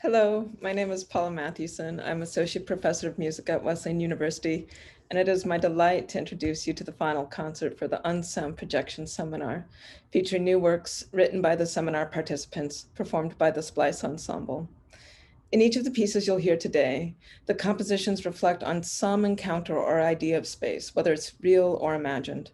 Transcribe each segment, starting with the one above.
Hello, my name is Paula Matthusen. I'm Associate Professor of Music at Wesleyan University, and it is my delight to introduce you to the final concert for the Unsound Projection Seminar, featuring new works written by the seminar participants, performed by the SPLICE Ensemble. In each of the pieces you'll hear today, the compositions reflect on some encounter or idea of space, whether it's real or imagined.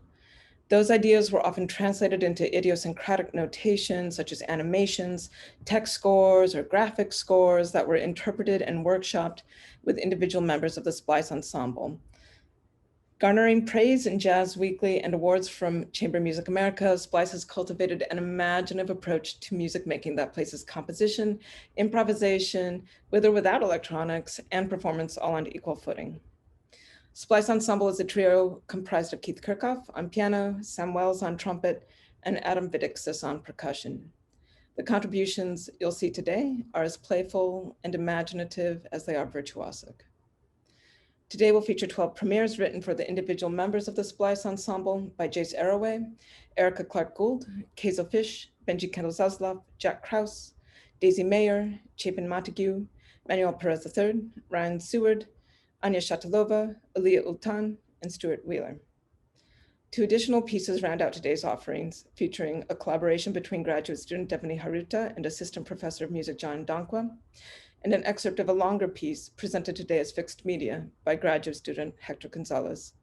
Those ideas were often translated into idiosyncratic notation, such as animations, text scores, or graphic scores that were interpreted and workshopped with individual members of the SPLICE Ensemble. Garnering praise in Jazz Weekly and awards from Chamber Music America, SPLICE has cultivated an imaginative approach to music making that places composition, improvisation, with or without electronics, and performance all on equal footing. SPLICE Ensemble is a trio comprised of Keith Kirchhoff on piano, Sam Wells on trumpet, and Adam Vidixis on percussion. The contributions you'll see today are as playful and imaginative as they are virtuosic. Today we'll feature 12 premieres written for the individual members of the SPLICE Ensemble by Jace Arroway, Erica Clark-Gould, Kazel Fish, Benji Kendall-Zaslav, Jack Kraus, Daisy Mayer, Chapin Montague, Manuel Perez III, Ryan Seward, Anya Chatelova, Aaliyah Ultan, and Stuart Wheeler. Two additional pieces round out today's offerings, featuring a collaboration between graduate student Devani Haruta and Assistant Professor of Music John Donkwa, and an excerpt of a longer piece presented today as fixed media by graduate student Hector Gonzalez.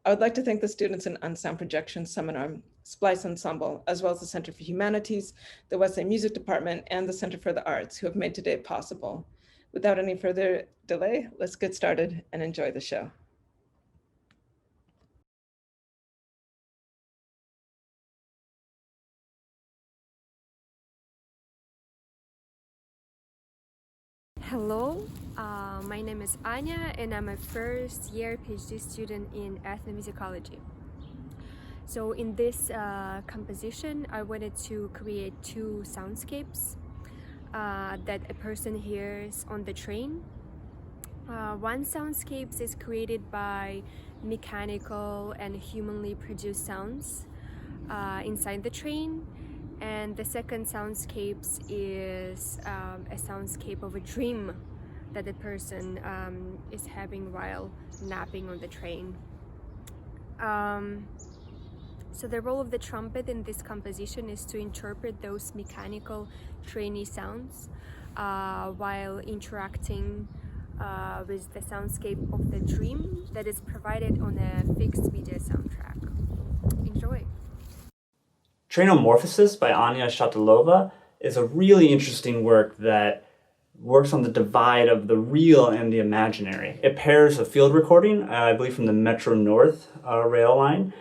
I would like to thank the students in Unsound Projection Seminar, SPLICE Ensemble, as well as the Center for Humanities, the Wesleyan Music Department, and the Center for the Arts, who have made today possible. Without any further delay, let's get started and enjoy the show. Hello, my name is Anya and I'm a first year PhD student in ethnomusicology. So in this composition, I wanted to create two soundscapes that a person hears on the train. One soundscape is created by mechanical and humanly produced sounds inside the train, and the second soundscape is a soundscape of a dream that the person is having while napping on the train. So the role of the trumpet in this composition is to interpret those mechanical trainy sounds while interacting with the soundscape of the dream that is provided on a fixed media soundtrack. Enjoy! Trinomorphosis by Anya Chatelova is a really interesting work that works on the divide of the real and the imaginary. It pairs a field recording, I believe from the Metro North rail line,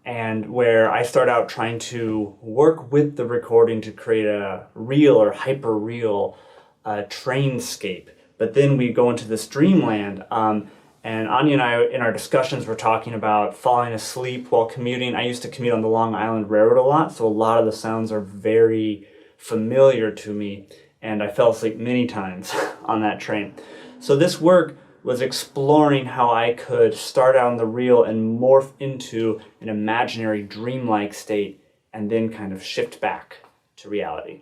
and where I start out trying to work with the recording to create a real or hyper-real trainscape. But then we go into this dreamland, and Anya and I, in our discussions, were talking about falling asleep while commuting. I used to commute on the Long Island Railroad a lot, so a lot of the sounds are very familiar to me, and I fell asleep many times on that train. So this work was exploring how I could start out in the real and morph into an imaginary dreamlike state, and then kind of shift back to reality.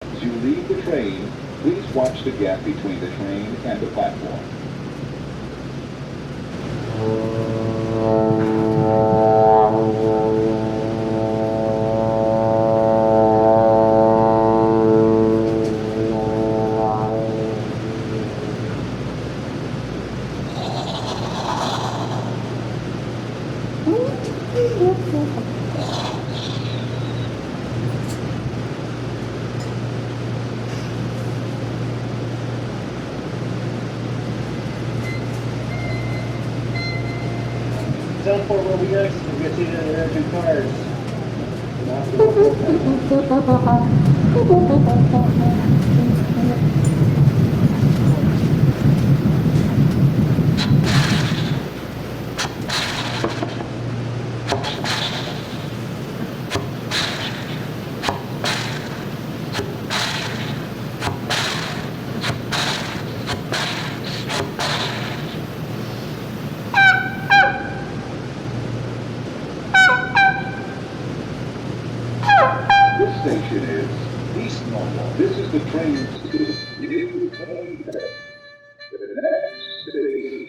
As you leave the train, please watch the gap between the train and the platform. Zone 4 will be next. We'll get seated in the rear two cars. station is East Norfolk. This is the train to the next station.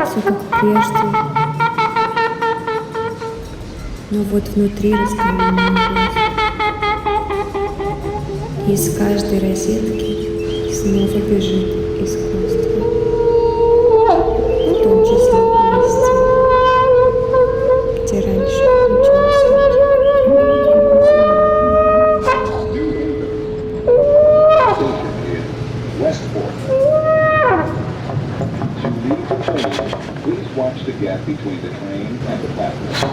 Все как прежде, но вот внутри раскаленный воздух. Из каждой розетки снова бежит искусство, в том числе в месте, где раньше включался. Please watch the gap between the train and the platform.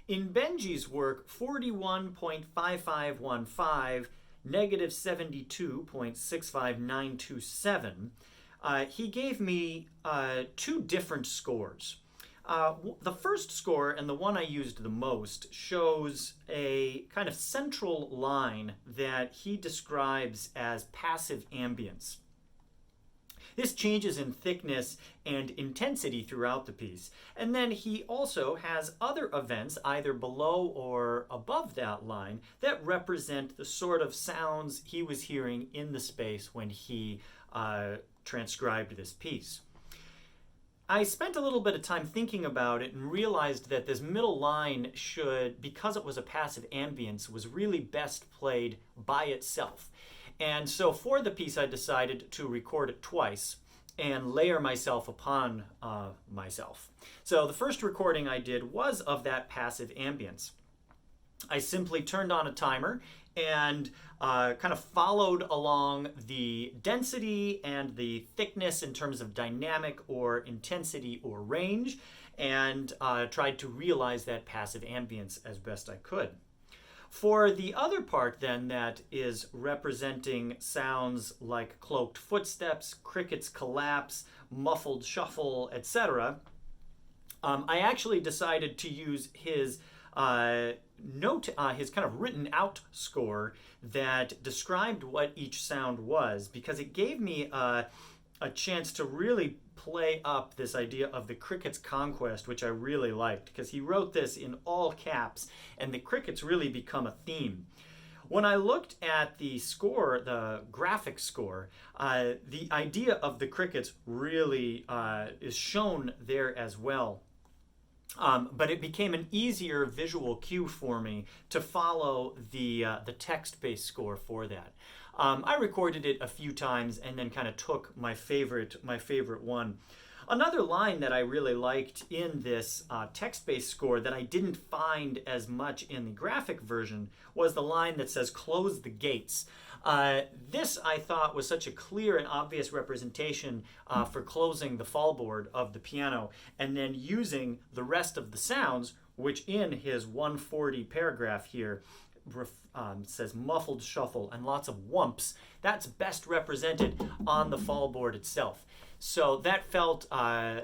In Benji's work 41.5515, negative 72.65927, he gave me two different scores. The first score, and the one I used the most, shows a kind of central line that he describes as passive ambience. This changes in thickness and intensity throughout the piece. And then he also has other events, either below or above that line, that represent the sort of sounds he was hearing in the space when he transcribed this piece. I spent a little bit of time thinking about it and realized that this middle line should, because it was a passive ambience, was really best played by itself. And so for the piece, I decided to record it twice and layer myself upon myself. So the first recording I did was of that passive ambience. I simply turned on a timer and kind of followed along the density and the thickness in terms of dynamic or intensity or range, and tried to realize that passive ambience as best I could. For the other part then that is representing sounds like cloaked footsteps, crickets collapse, muffled shuffle, etc., I actually decided to use his his kind of written out score that described what each sound was, because it gave me a chance to really play up this idea of the cricket's conquest, which I really liked, because he wrote this in all caps, and the crickets really become a theme. When I looked at the score, the graphic score, the idea of the crickets really is shown there as well. But it became an easier visual cue for me to follow the text-based score for that. I recorded it a few times and then kind of took my favorite one. Another line that I really liked in this text-based score that I didn't find as much in the graphic version was the line that says, "Close the gates." This, I thought, was such a clear and obvious representation for closing the fallboard of the piano and then using the rest of the sounds, which in his 140 paragraph here says muffled shuffle and lots of whumps. That's best represented on the fallboard itself. So that felt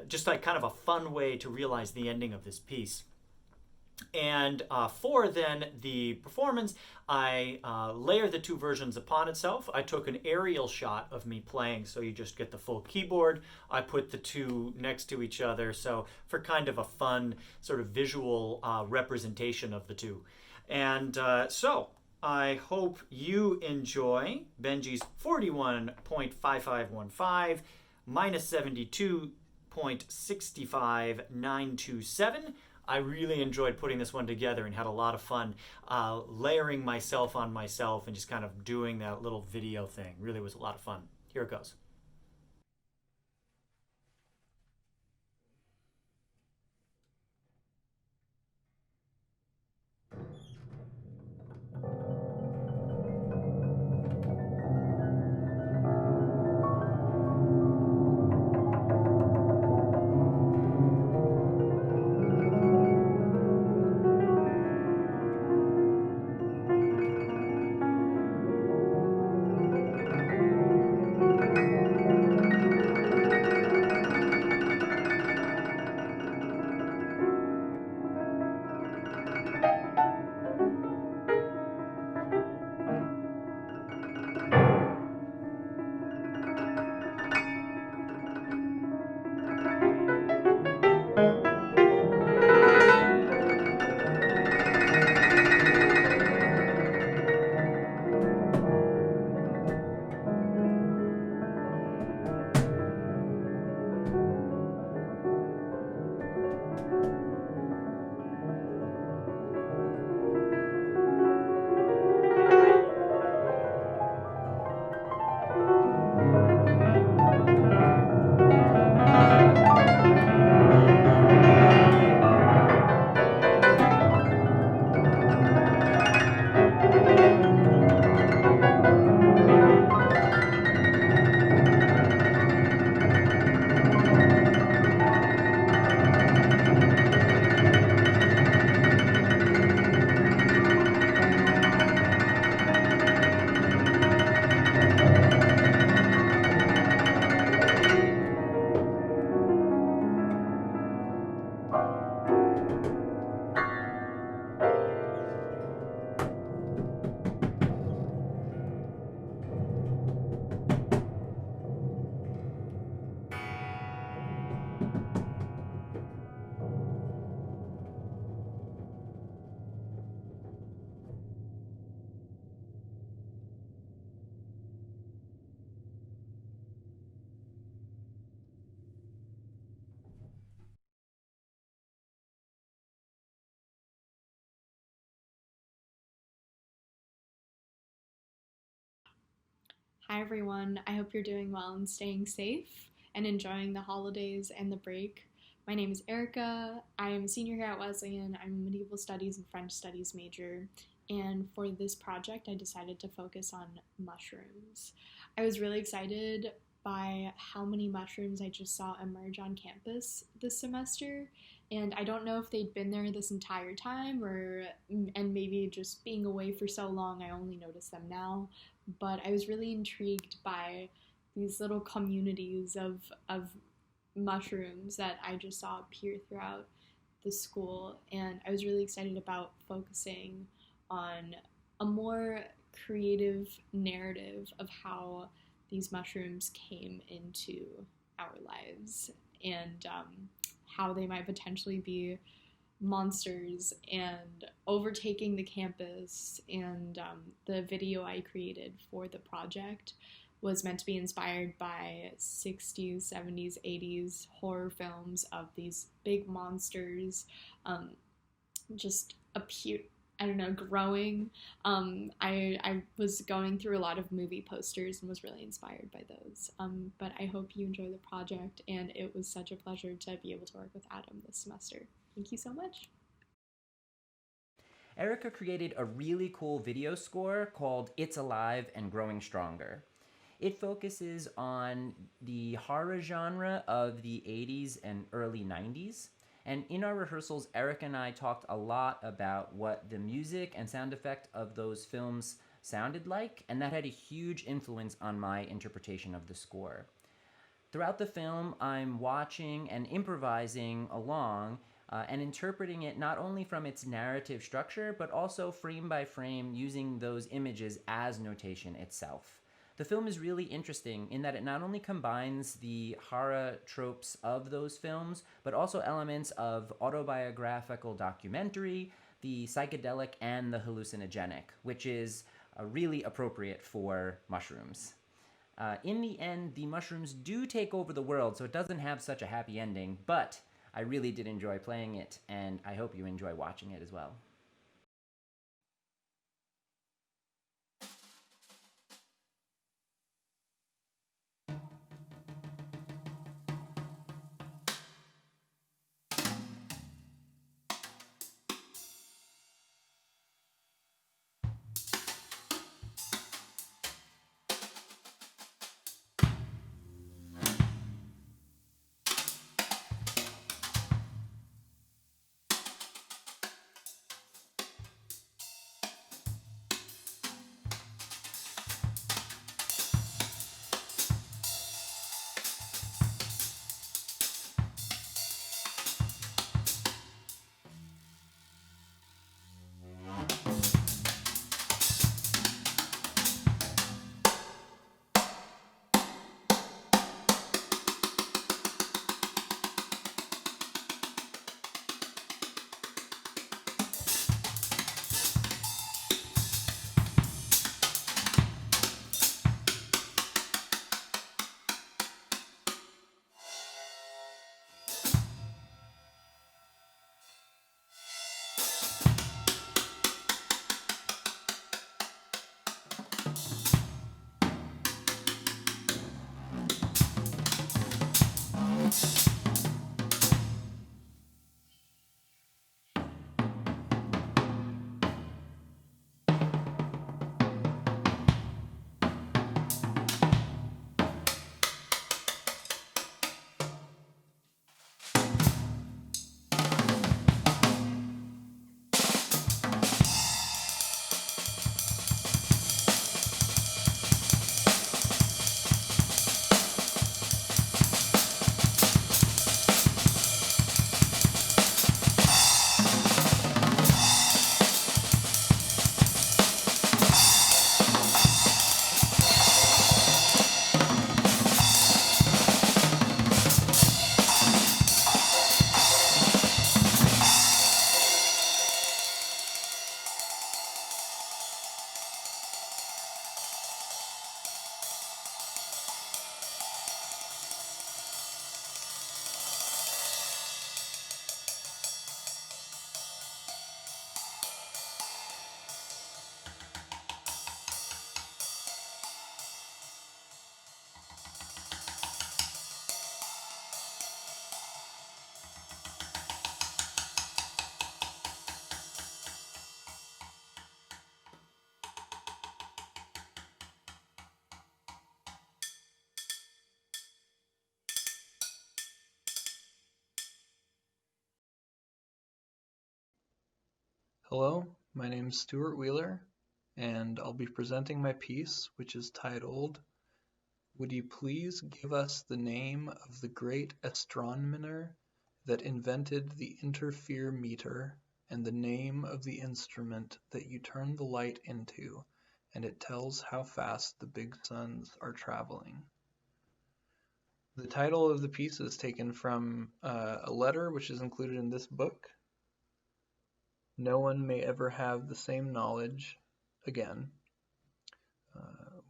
just like kind of a fun way to realize the ending of this piece. And for then the performance, I layer the two versions upon itself. I took an aerial shot of me playing, so you just get the full keyboard. I put the two next to each other, so for kind of a fun sort of visual representation of the two. And so I hope you enjoy Benji's 41.5515 minus 72.65927. I really enjoyed putting this one together and had a lot of fun layering myself on myself and just kind of doing that little video thing. Really was a lot of fun. Here it goes. Hi everyone, I hope you're doing well and staying safe and enjoying the holidays and the break. My name is Erica. I am a senior here at Wesleyan. I'm a medieval studies and French studies major, and for this project I decided to focus on mushrooms. I was really excited by how many mushrooms I just saw emerge on campus this semester, and I don't know if they'd been there this entire time and maybe just being away for so long I only noticed them now, but I was really intrigued by these little communities of mushrooms that I just saw appear throughout the school, and I was really excited about focusing on a more creative narrative of how these mushrooms came into our lives and how they might potentially be monsters and overtaking the campus. And the video I created for the project was meant to be inspired by 60s, 70s, 80s horror films of these big monsters just appear, I don't know, growing. I was going through a lot of movie posters and was really inspired by those. But I hope you enjoy the project, and it was such a pleasure to be able to work with Adam this semester. Thank you so much. Erica created a really cool video score called It's Alive and Growing Stronger. It focuses on the horror genre of the 80s and early 90s. And in our rehearsals, Erica and I talked a lot about what the music and sound effect of those films sounded like, and that had a huge influence on my interpretation of the score. Throughout the film, I'm watching and improvising along and interpreting it not only from its narrative structure, but also frame by frame using those images as notation itself. The film is really interesting in that it not only combines the horror tropes of those films, but also elements of autobiographical documentary, the psychedelic, and the hallucinogenic, which is really appropriate for mushrooms. In the end, the mushrooms do take over the world, so it doesn't have such a happy ending, but I really did enjoy playing it, and I hope you enjoy watching it as well. Hello, my name is Stuart Wheeler, and I'll be presenting my piece, which is titled, "Would you please give us the name of the great astronomer that invented the interferometer and the name of the instrument that you turn the light into, and it tells how fast the big suns are traveling?" The title of the piece is taken from a letter which is included in this book. No one may ever have the same knowledge again,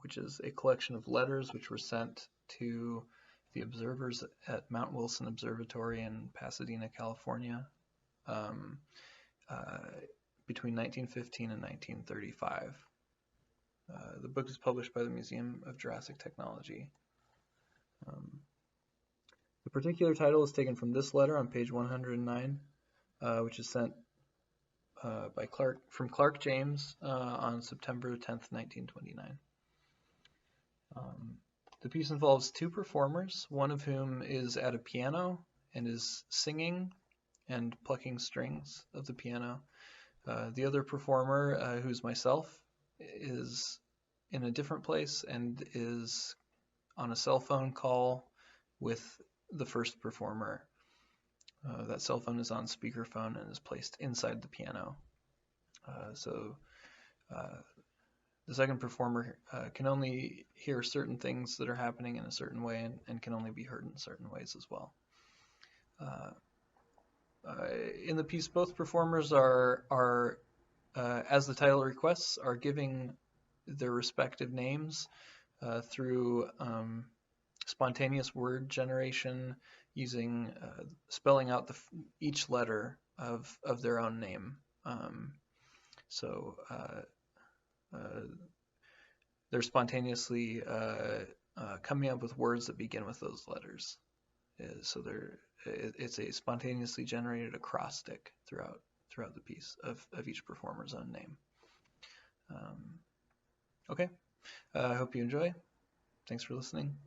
which is a collection of letters which were sent to the observers at Mount Wilson Observatory in Pasadena, California, between 1915 and 1935. The book is published by the Museum of Jurassic Technology. The particular title is taken from this letter on page 109, which is sent from Clark James on September 10th, 1929. The piece involves two performers, one of whom is at a piano and is singing and plucking strings of the piano. The other performer, who's myself, is in a different place and is on a cell phone call with the first performer. That cell phone is on speakerphone and is placed inside the piano. The second performer can only hear certain things that are happening in a certain way and can only be heard in certain ways as well. In the piece, both performers are as the title requests, are giving their respective names through spontaneous word generation, using spelling out each letter of their own name. They're spontaneously coming up with words that begin with those letters. It's a spontaneously generated acrostic throughout the piece of each performer's own name. Okay, I hope you enjoy. Thanks for listening.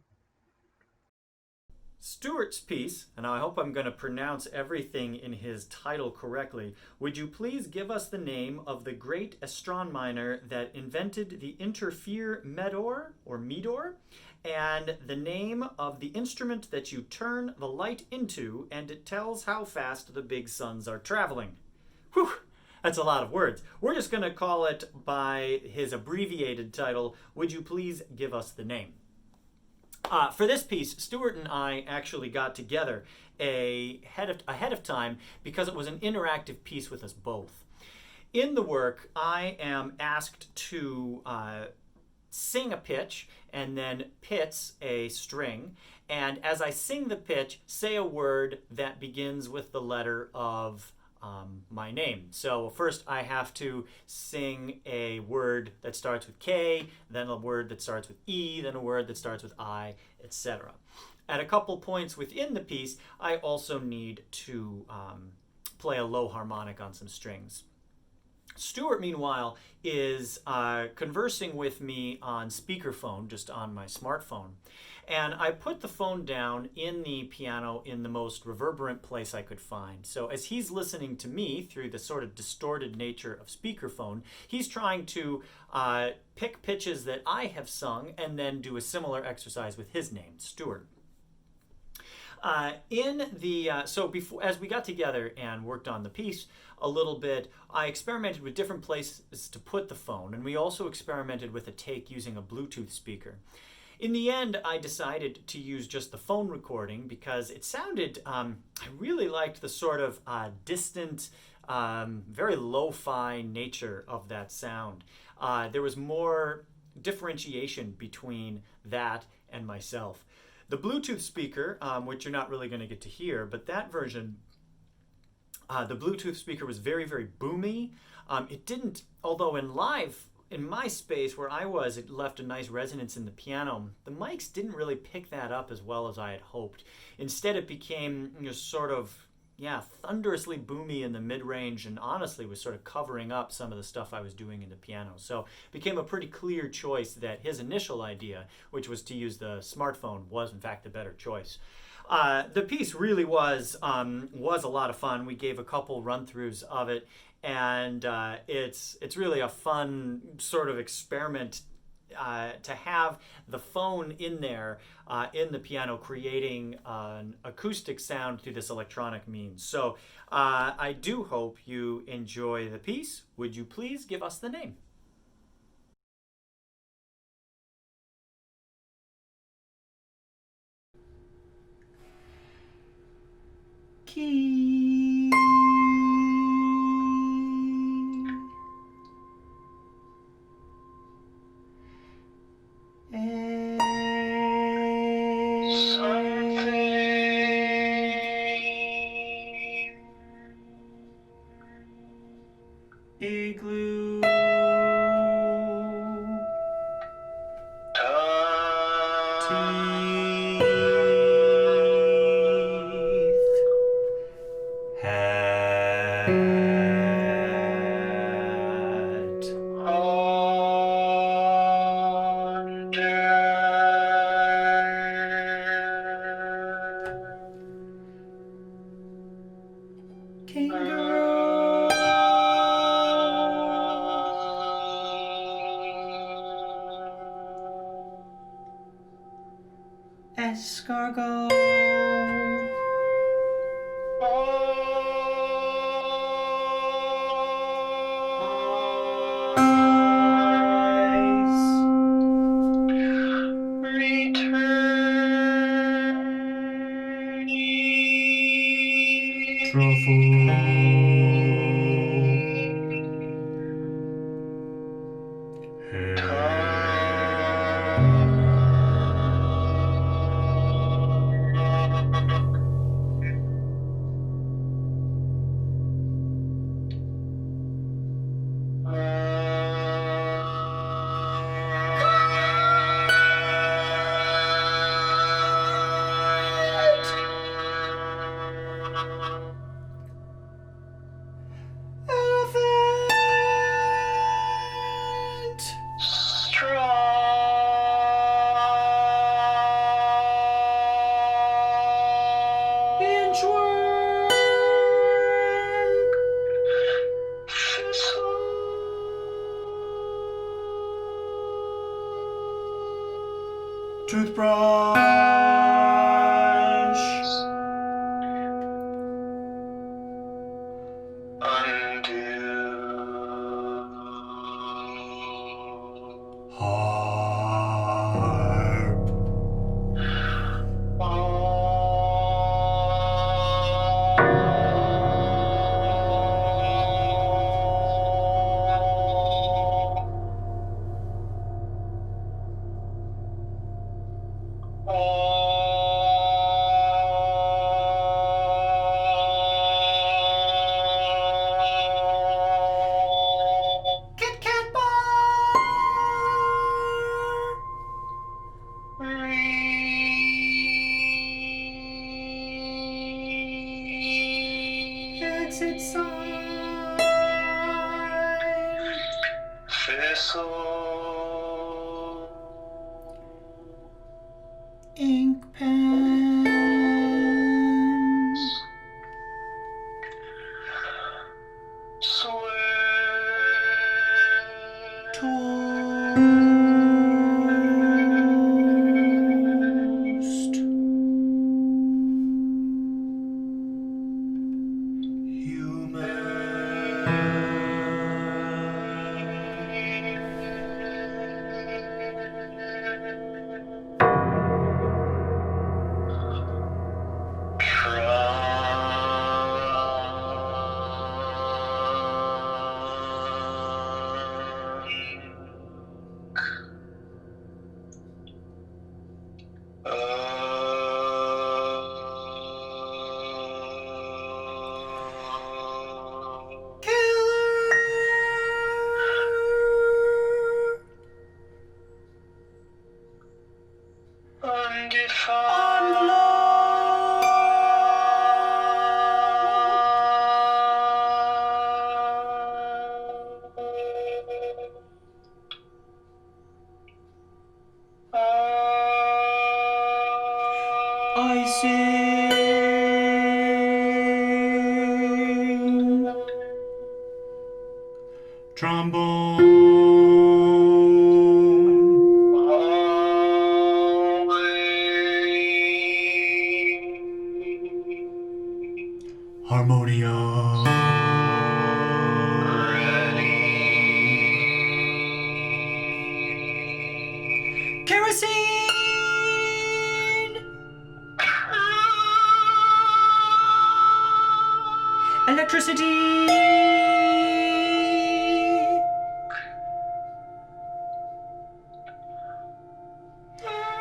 Stuart's piece, and I hope I'm going to pronounce everything in his title correctly. Would you please give us the name of the great astronomer that invented the interfere medor, or medor, and the name of the instrument that you turn the light into and it tells how fast the big suns are traveling? Whew, that's a lot of words. We're just going to call it by his abbreviated title. Would you please give us the name? For this piece, Stuart and I actually got together ahead of time because it was an interactive piece with us both. In the work, I am asked to sing a pitch and then pits a string, and as I sing the pitch, say a word that begins with the letter of my name. So first I have to sing a word that starts with K, then a word that starts with E, then a word that starts with I, etc. At a couple points within the piece, I also need to play a low harmonic on some strings. Stuart, meanwhile, is conversing with me on speakerphone, just on my smartphone. And I put the phone down in the piano in the most reverberant place I could find. So as he's listening to me through the sort of distorted nature of speakerphone, he's trying to pick pitches that I have sung and then do a similar exercise with his name, Stuart. As we got together and worked on the piece a little bit, I experimented with different places to put the phone, and we also experimented with a take using a Bluetooth speaker. In the end, I decided to use just the phone recording because it sounded, I really liked the sort of distant, very lo-fi nature of that sound. There was more differentiation between that and myself. The Bluetooth speaker, which you're not really going to get to hear, but that version, the Bluetooth speaker was very, very boomy. It didn't, although in my space where I was, it left a nice resonance in the piano. The mics didn't really pick that up as well as I had hoped. Instead, it became sort of, thunderously boomy in the mid-range, and honestly was sort of covering up some of the stuff I was doing in the piano. So it became a pretty clear choice that his initial idea, which was to use the smartphone, was in fact the better choice. The piece really was a lot of fun. We gave a couple run-throughs of it, and it's really a fun sort of experiment to have the phone in there in the piano, creating an acoustic sound through this electronic means. So I do hope you enjoy the piece. Would you please give us the name? Key. Igloo. Teeth. Hat. Kangaroo. Escargot.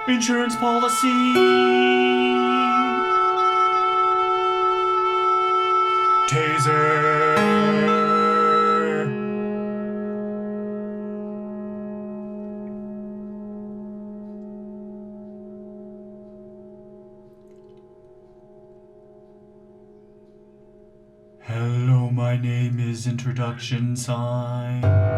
Insurance policy. Taser. Hello, my name is introduction sign.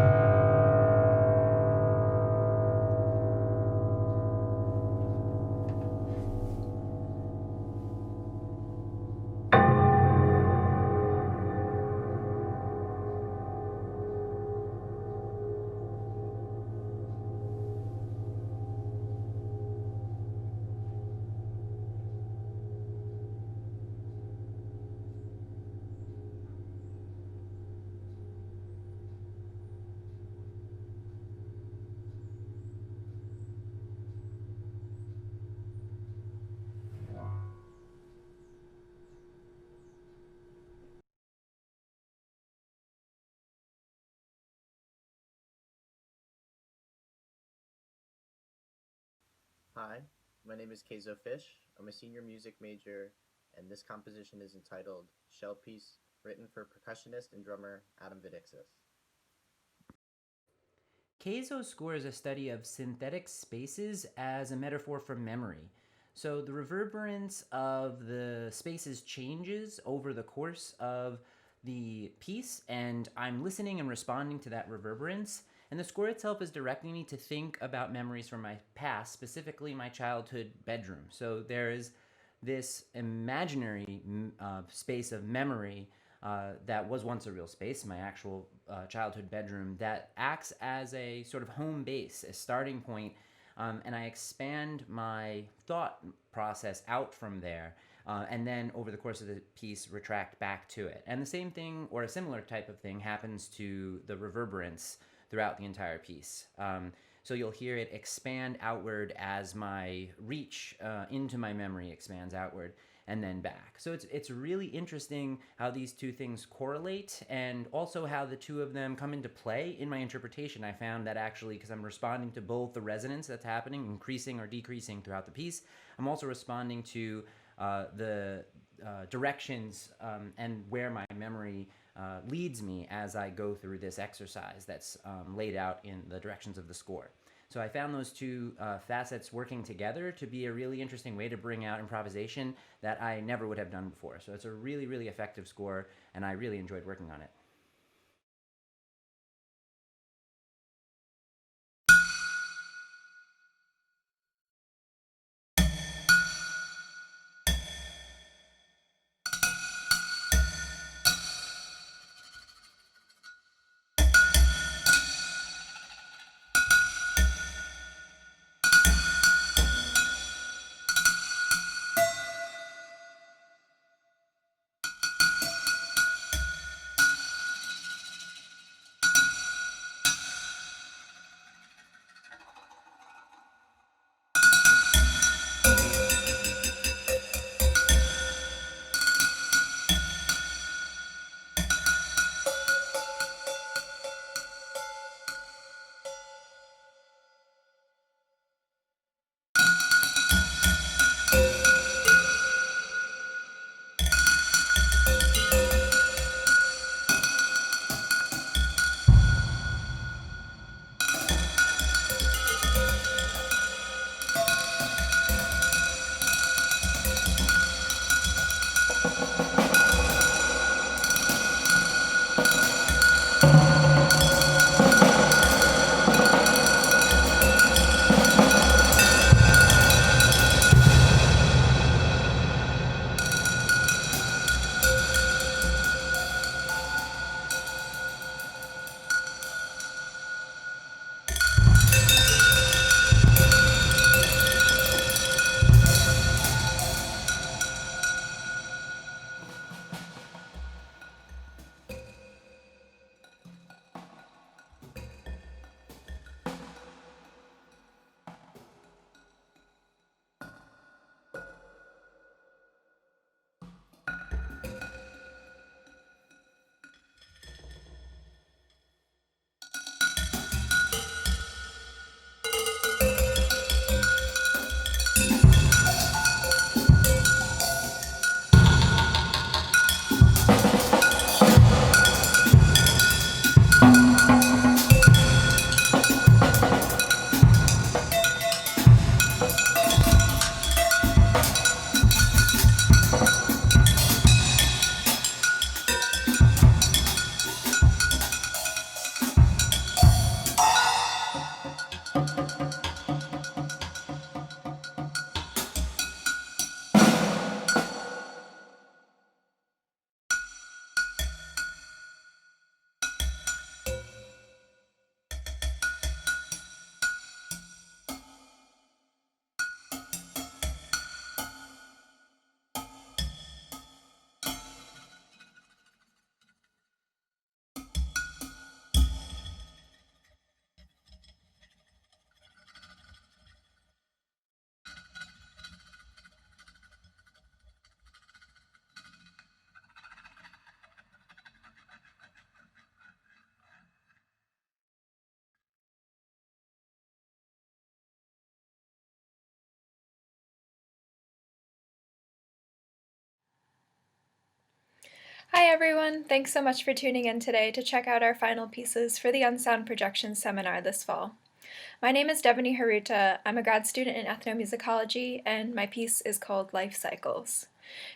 Hi, my name is Keizo Fish. I'm a senior music major, and this composition is entitled Shell Piece, written for percussionist and drummer Adam Vidixis. Keizo's score is a study of synthetic spaces as a metaphor for memory. So the reverberance of the spaces changes over the course of the piece, and I'm listening and responding to that reverberance. And the score itself is directing me to think about memories from my past, specifically my childhood bedroom. So there is this imaginary space of memory that was once a real space, my actual childhood bedroom, that acts as a sort of home base, a starting point, and I expand my thought process out from there, and then over the course of the piece retract back to it. And the same thing, or a similar type of thing, happens to the reverberance throughout the entire piece. So you'll hear it expand outward as my reach into my memory expands outward and then back. So it's really interesting how these two things correlate, and also how the two of them come into play in my interpretation. I found that actually, because I'm responding to both the resonance that's happening, increasing or decreasing throughout the piece, I'm also responding to the directions and where my memory leads me as I go through this exercise that's laid out in the directions of the score. So I found those two facets working together to be a really interesting way to bring out improvisation that I never would have done before. So it's a really, really effective score, and I really enjoyed working on it. Hi everyone, thanks so much for tuning in today to check out our final pieces for the Unsound Projection Seminar this fall. My name is Devani Haruta, I'm a grad student in ethnomusicology, and my piece is called Life Cycles.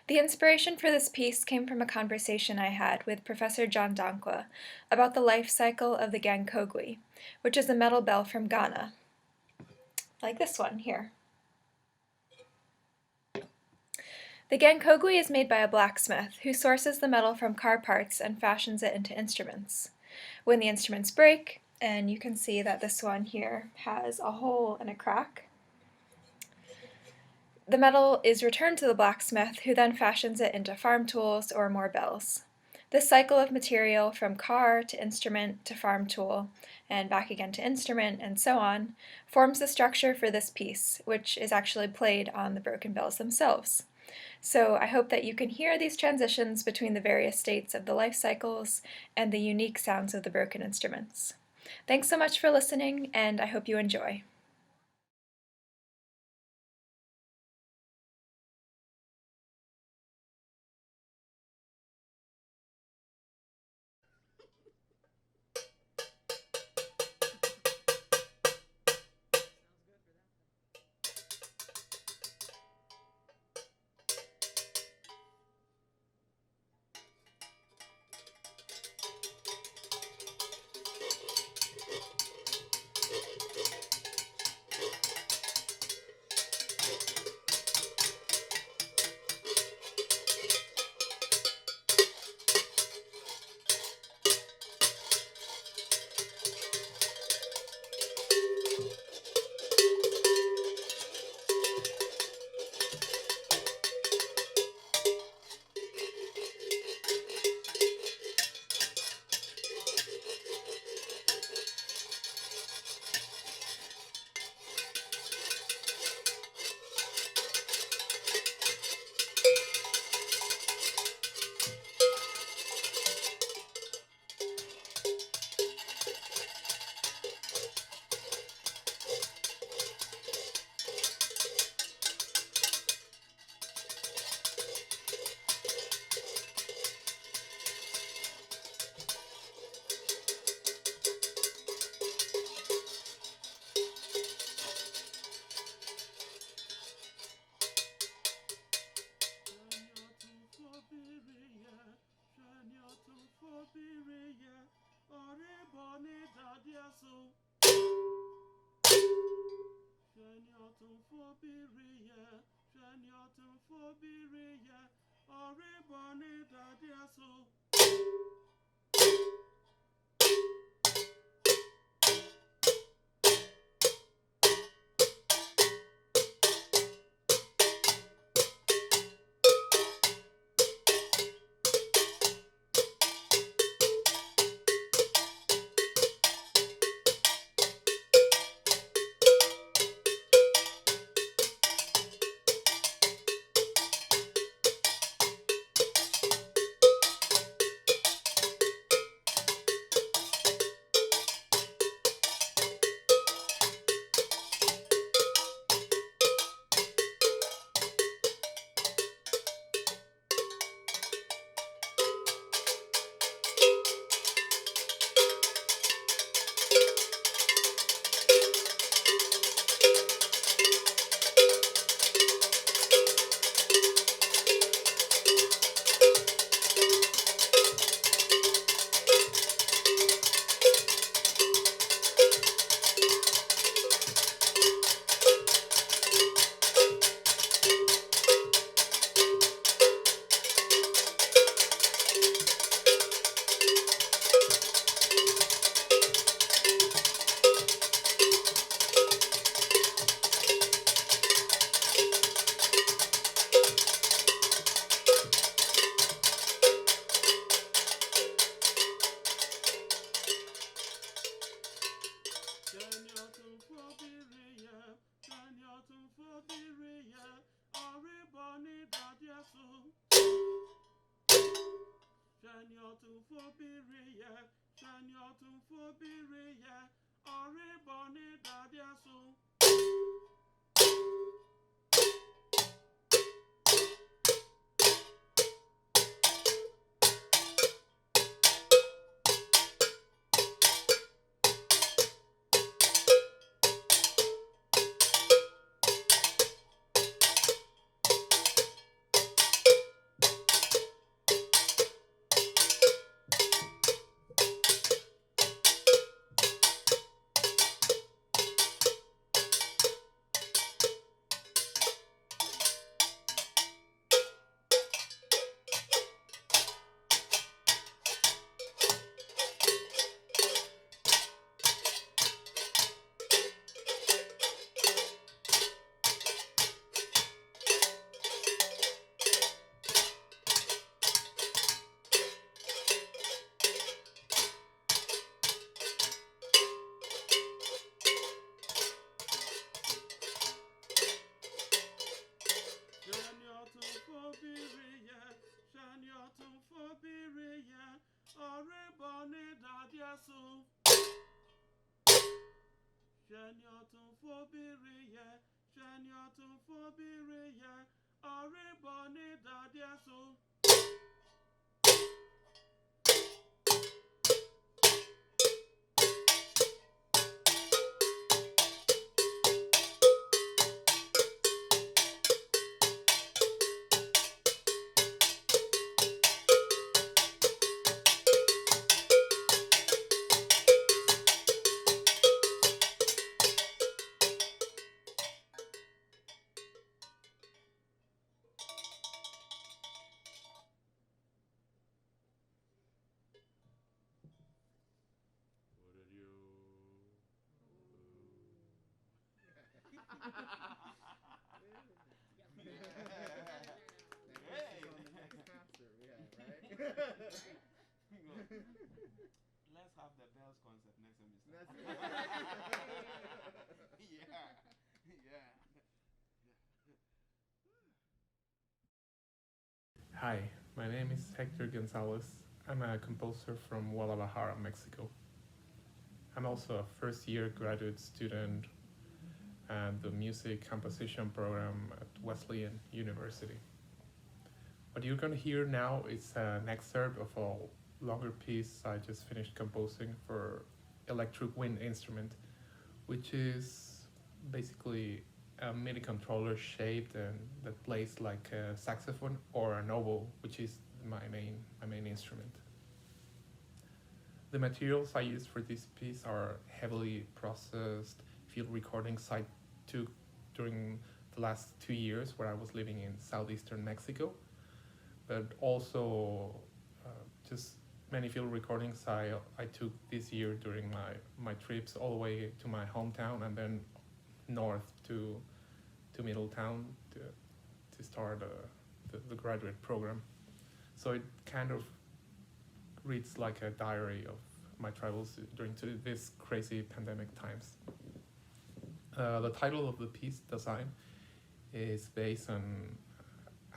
The inspiration for this piece came from a conversation I had with Professor John Dankwa about the life cycle of the gankogui, which is a metal bell from Ghana, like this one here. The gankogui is made by a blacksmith who sources the metal from car parts and fashions it into instruments. When the instruments break, and you can see that this one here has a hole and a crack, the metal is returned to the blacksmith, who then fashions it into farm tools or more bells. This cycle of material from car to instrument to farm tool, and back again to instrument, and so on, forms the structure for this piece, which is actually played on the broken bells themselves. So I hope that you can hear these transitions between the various states of the life cycles and the unique sounds of the broken instruments. Thanks so much for listening, and I hope you enjoy. Let's have the bells concert next semester. Yeah. Hi, my name is Hector Gonzalez. I'm a composer from Guadalajara, Mexico. I'm also a first-year graduate student at the music composition program at Wesleyan University. What you're going to hear now is an excerpt of a longer piece I just finished composing for electric wind instrument, which is basically a MIDI controller shaped and that plays like a saxophone or an oboe, which is my main instrument. The materials I used for this piece are heavily processed field recordings I took during the last 2 years where I was living in southeastern Mexico, but also just many field recordings I took this year during my trips all the way to my hometown and then north to Middletown to start the graduate program. So it kind of reads like a diary of my travels during this crazy pandemic times. The title of the piece, Design, is based on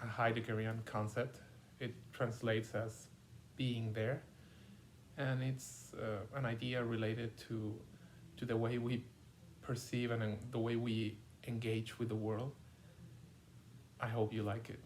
a Heideggerian concept. It translates as being there, and it's an idea related to the way we perceive and the way we engage with the world. I hope you like it.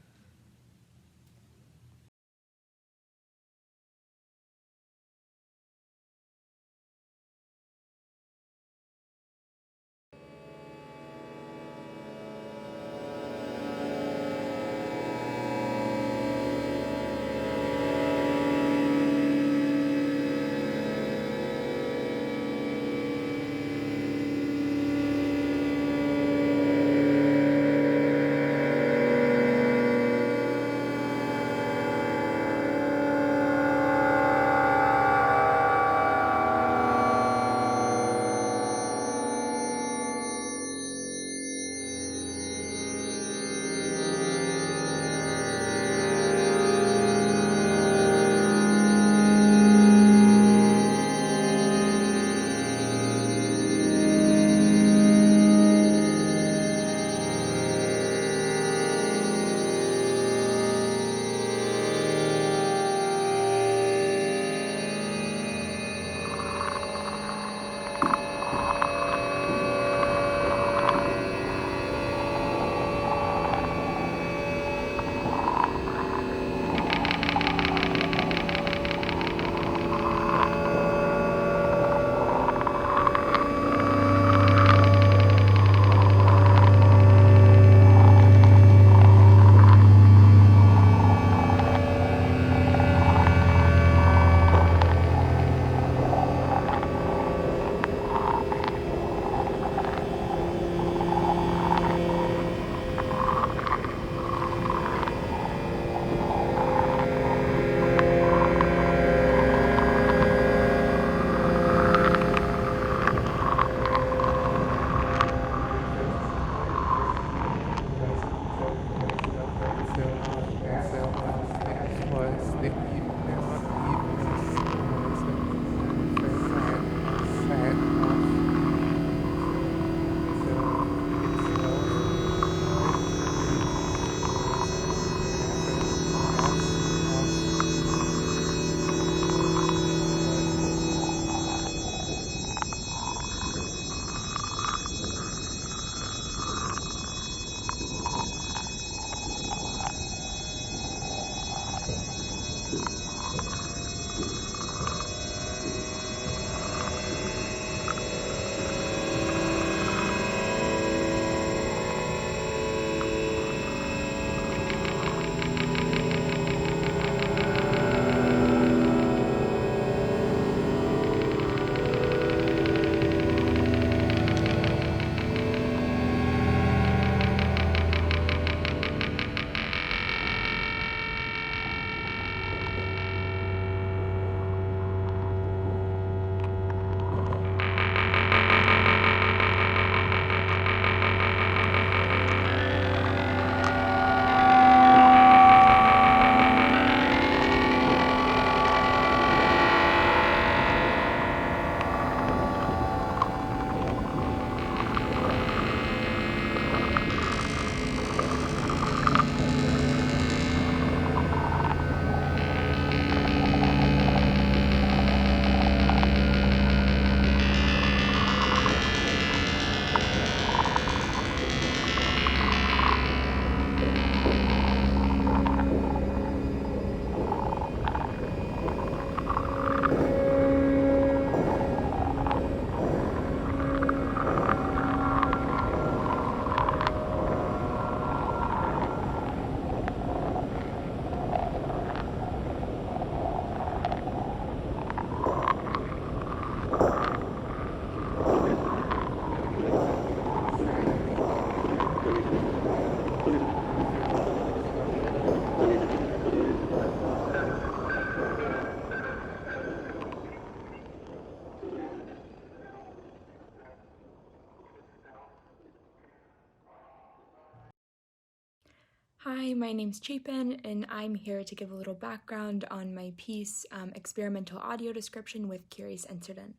Hi, my name's Chapin, and I'm here to give a little background on my piece, Experimental Audio Description with Curious Incident.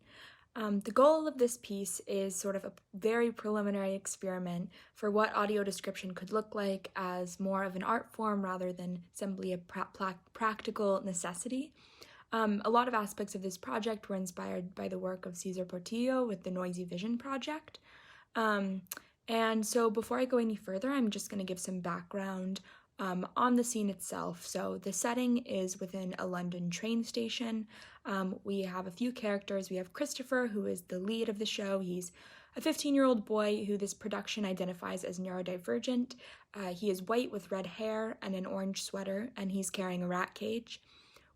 The goal of this piece is sort of a very preliminary experiment for what audio description could look like as more of an art form rather than simply a practical necessity. A lot of aspects of this project were inspired by the work of Cesar Portillo with the Noisy Vision Project. And so before I go any further, I'm just going to give some background on the scene itself. So the setting is within a London train station. We have a few characters. We have Christopher, who is the lead of the show. He's a 15-year-old boy who this production identifies as neurodivergent. He is white with red hair and an orange sweater, and he's carrying a rat cage.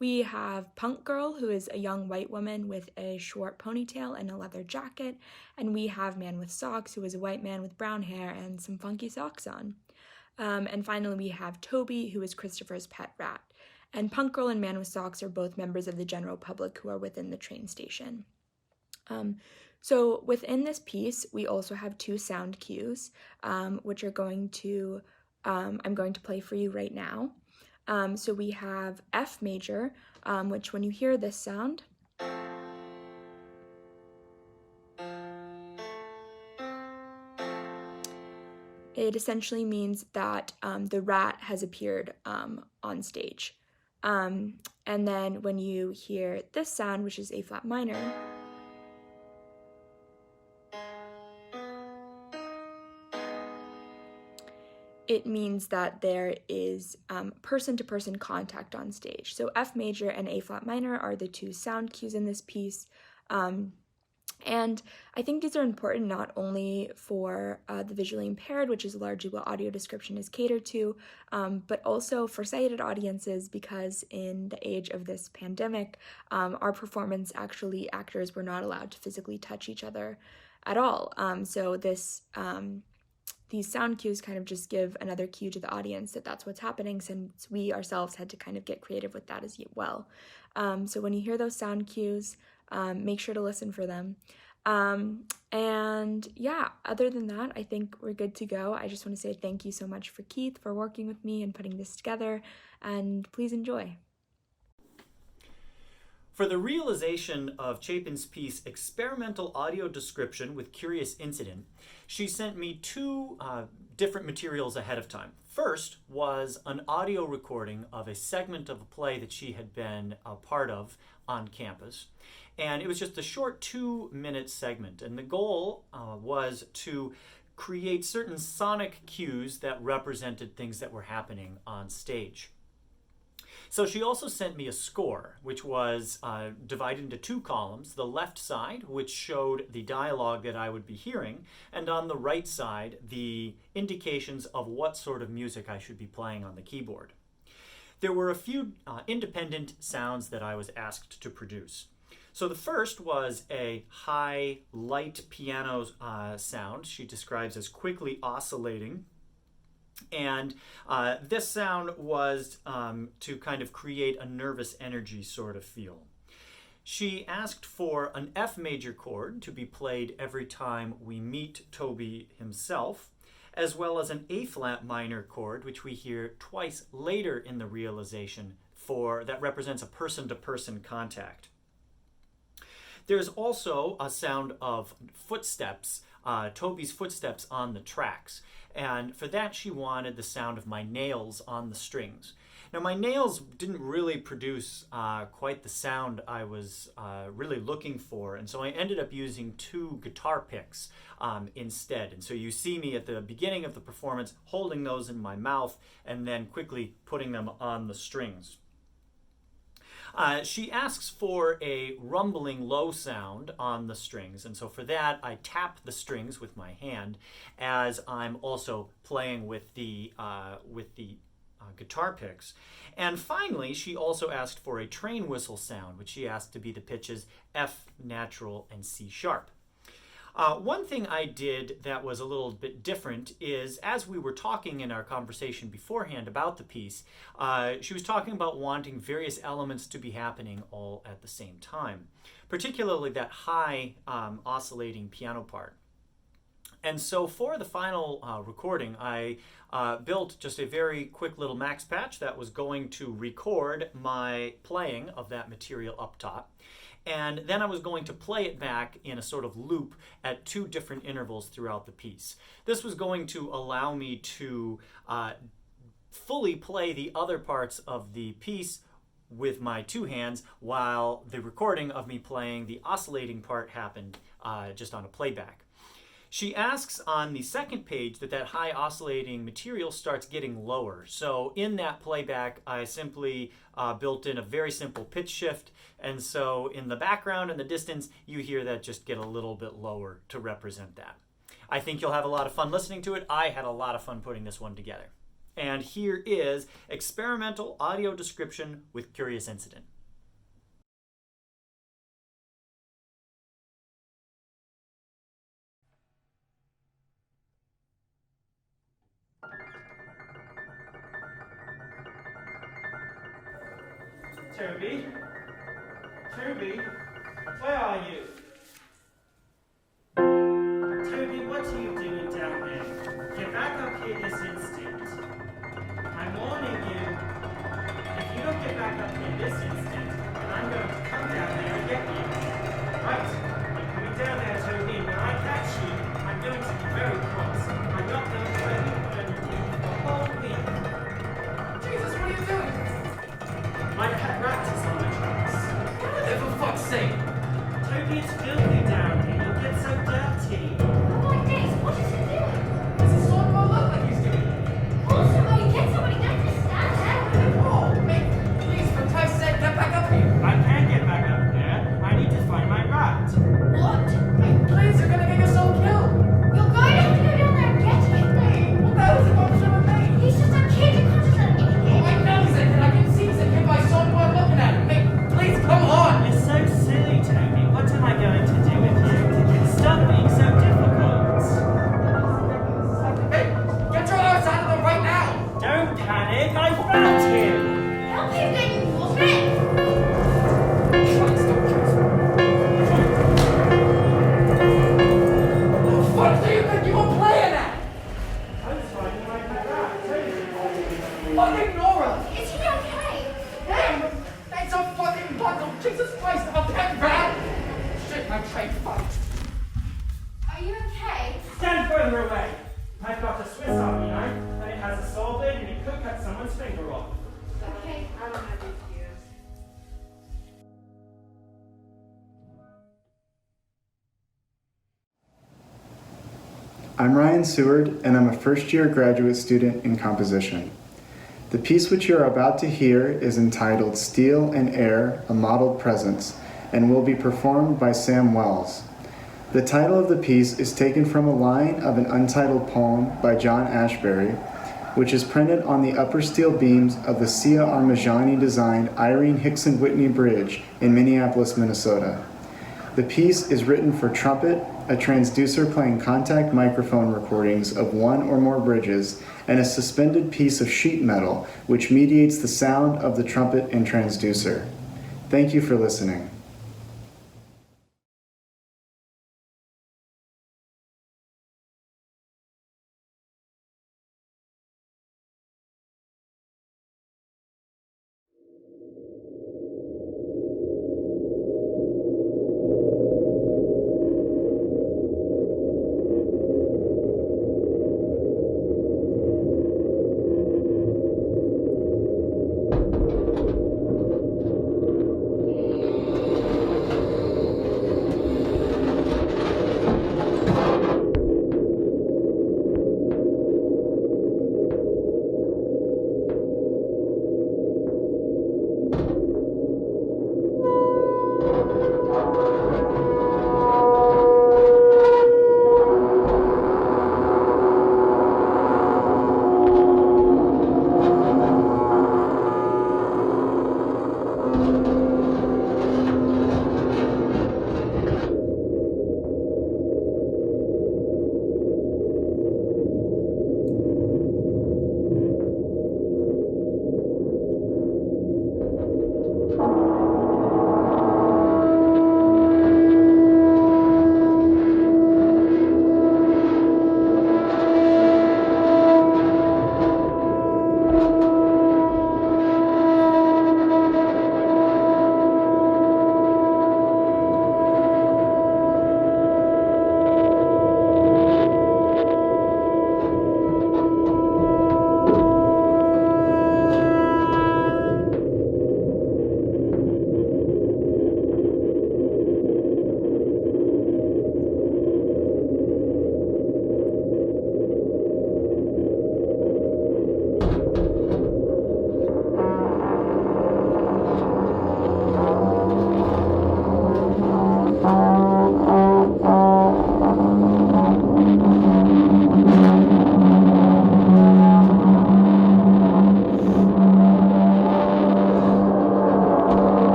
We have Punk Girl, who is a young white woman with a short ponytail and a leather jacket, and we have Man with Socks, who is a white man with brown hair and some funky socks on. And finally, we have Toby, who is Christopher's pet rat. And Punk Girl and Man with Socks are both members of the general public who are within the train station. So within this piece, we also have two sound cues, which are I'm going to play for you right now. So we have F major, which when you hear this sound, it essentially means that the rat has appeared on stage. And then when you hear this sound, which is A flat minor, it means that there is person-to-person contact on stage. So F major and A flat minor are the two sound cues in this piece. And I think these are important not only for the visually impaired, which is largely what audio description is catered to, but also for sighted audiences, because in the age of this pandemic, our performance actors were not allowed to physically touch each other at all. So these sound cues kind of just give another cue to the audience that that's what's happening, since we ourselves had to kind of get creative with that as well. So when you hear those sound cues, make sure to listen for them. And yeah, other than that, I think we're good to go. I just want to say thank you so much for Keith for working with me and putting this together, and please enjoy. For the realization of Chapin's piece, Experimental Audio Description with Curious Incident, she sent me two different materials ahead of time. First was an audio recording of a segment of a play that she had been a part of on campus. And it was just a short 2-minute segment. And the goal was to create certain sonic cues that represented things that were happening on stage. So she also sent me a score, which was divided into 2 columns. The left side, which showed the dialogue that I would be hearing, and on the right side, the indications of what sort of music I should be playing on the keyboard. There were a few independent sounds that I was asked to produce. So the first was a high, light piano sound she describes as quickly oscillating. And this sound was to kind of create a nervous energy sort of feel. She asked for an F major chord to be played every time we meet Toby himself, as well as an A flat minor chord, which we hear twice later in the realization that represents a person-to-person contact. There's also a sound of footsteps, Toby's footsteps on the tracks. And for that, she wanted the sound of my nails on the strings. Now, my nails didn't really produce quite the sound I was really looking for, and so I ended up using 2 guitar picks instead. And so you see me at the beginning of the performance holding those in my mouth and then quickly putting them on the strings. She asks for a rumbling low sound on the strings, and so for that I tap the strings with my hand as I'm also playing with the guitar picks. And finally, she also asked for a train whistle sound, which she asked to be the pitches F natural and C sharp. One thing I did that was a little bit different is, as we were talking in our conversation beforehand about the piece, she was talking about wanting various elements to be happening all at the same time, particularly that high oscillating piano part. And so for the final recording, I built just a very quick little max patch that was going to record my playing of that material up top. And then I was going to play it back in a sort of loop at 2 different intervals throughout the piece. This was going to allow me to fully play the other parts of the piece with my 2 hands, while the recording of me playing the oscillating part happened just on a playback. She asks on the second page that that high oscillating material starts getting lower. So in that playback, I simply built in a very simple pitch shift. And so in the background and the distance, you hear that just get a little bit lower to represent that. I think you'll have a lot of fun listening to it. I had a lot of fun putting this one together. And here is experimental audio description with Curious Incident. Toby? Toby? Where are you? Toby, what are you doing down there? Get back up here this instant. I'm warning you. If you don't get back up here this instant, then I'm going to come down there and get you. Right, I'm coming down there, Toby. When I catch you, I'm going to be very cross. I'm not going to let you burn you for a whole week. Jesus, what are you doing? My pet rat is on the tracks. For fuck's sake! Toby, it's filthy down here. You'll get so dirty. Oh my days, what is he doing? Does it sort of look like he's doing? Call somebody, get somebody, don't just stand there. Oh, mate, please, for Christ's sake, get back up here. I can't get back up there. I need to find my rat. What? Mate, please, you're gonna get yourself killed. You're going to have to go down there and get him. Mate, what the hell is it going to with me? He's just a kid, you can't just let him get hit. I know he's a kid, I can see he's a kid by so far looking at him. Mate, please, come on. You're so silly, Toby. What am I going to do with you? Stop being so difficult. Hey, get your arse out of there right now. Don't panic, I found him. Help him get you, woman. What do you think you were playing at? I was finding my pet rat. Fucking Nora! Is he okay? Him? That's a fucking bundle. Jesus Christ, a pet rat! Shit, my train fucked. Are you okay? Stand further away. I've got a Swiss Army knife, and it has a saw blade, and it could cut someone's finger off. Okay, I don't have these views. I'm Ryan Seward, and I'm a first-year graduate student in composition. The piece which you are about to hear is entitled Steel and Air, A Modeled Presence, and will be performed by Sam Wells. The title of the piece is taken from a line of an untitled poem by John Ashbery, which is printed on the upper steel beams of the Sia Armajani-designed Irene Hickson Whitney Bridge in Minneapolis, Minnesota. The piece is written for trumpet, a transducer playing contact microphone recordings of one or more bridges, and a suspended piece of sheet metal which mediates the sound of the trumpet and transducer. Thank you for listening.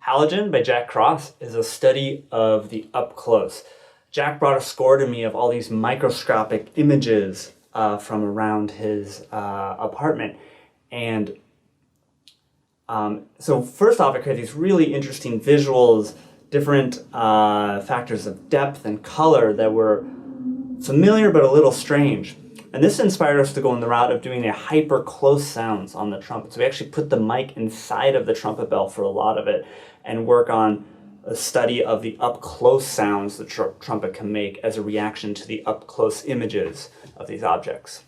Halogen by Jack Kraus is a study of the up close. Jack brought a score to me of all these microscopic images from around his apartment. And so first off, it created these really interesting visuals, different factors of depth and color that were familiar but a little strange. And this inspired us to go in the route of doing a hyper close sounds on the trumpet. So we actually put the mic inside of the trumpet bell for a lot of it and work on a study of the up close sounds the trumpet can make as a reaction to the up close images of these objects.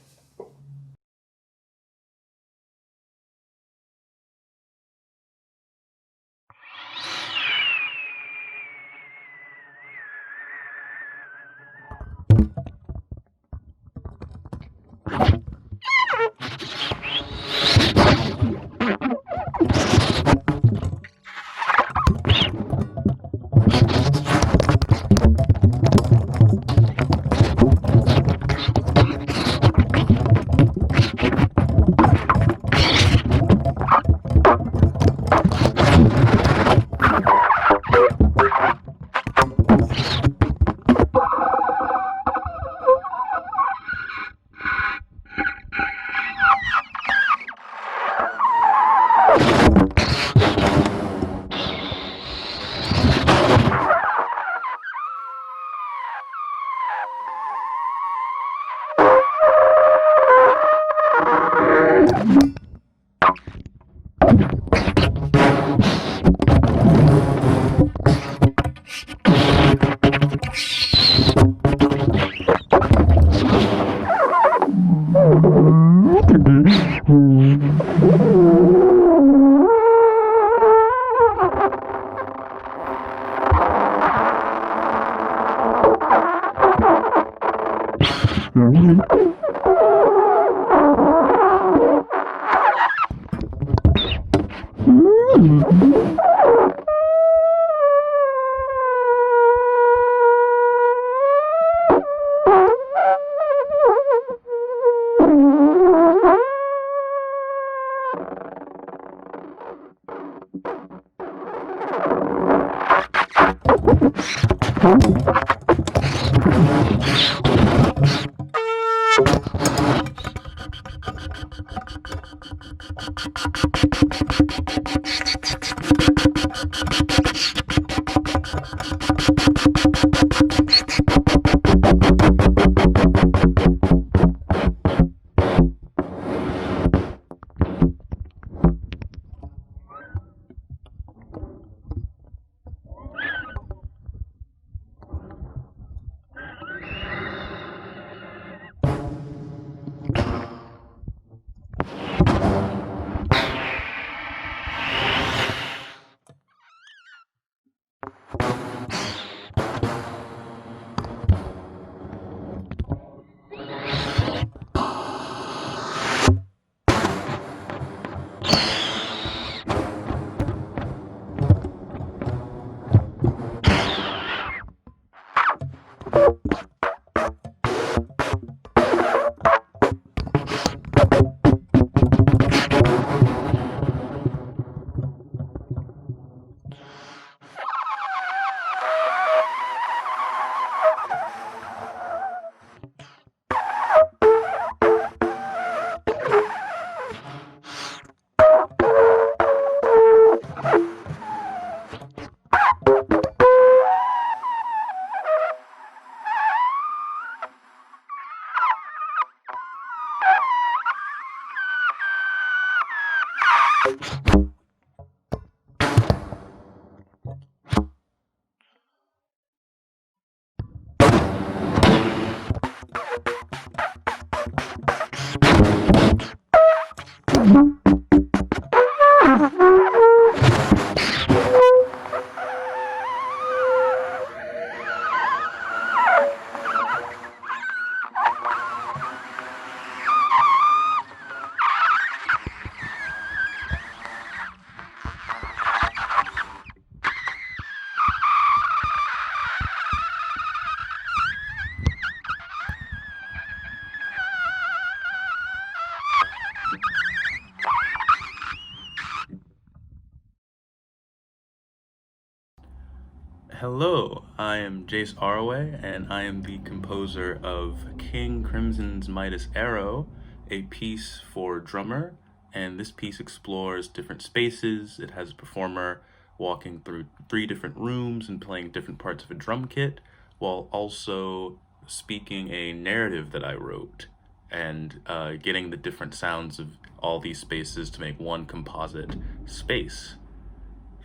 Hello, I am Jace Arway, and I am the composer of King Crimson's Midas Arrow, a piece for drummer, and this piece explores different spaces. It has a performer walking through 3 different rooms and playing different parts of a drum kit, while also speaking a narrative that I wrote, and getting the different sounds of all these spaces to make one composite space.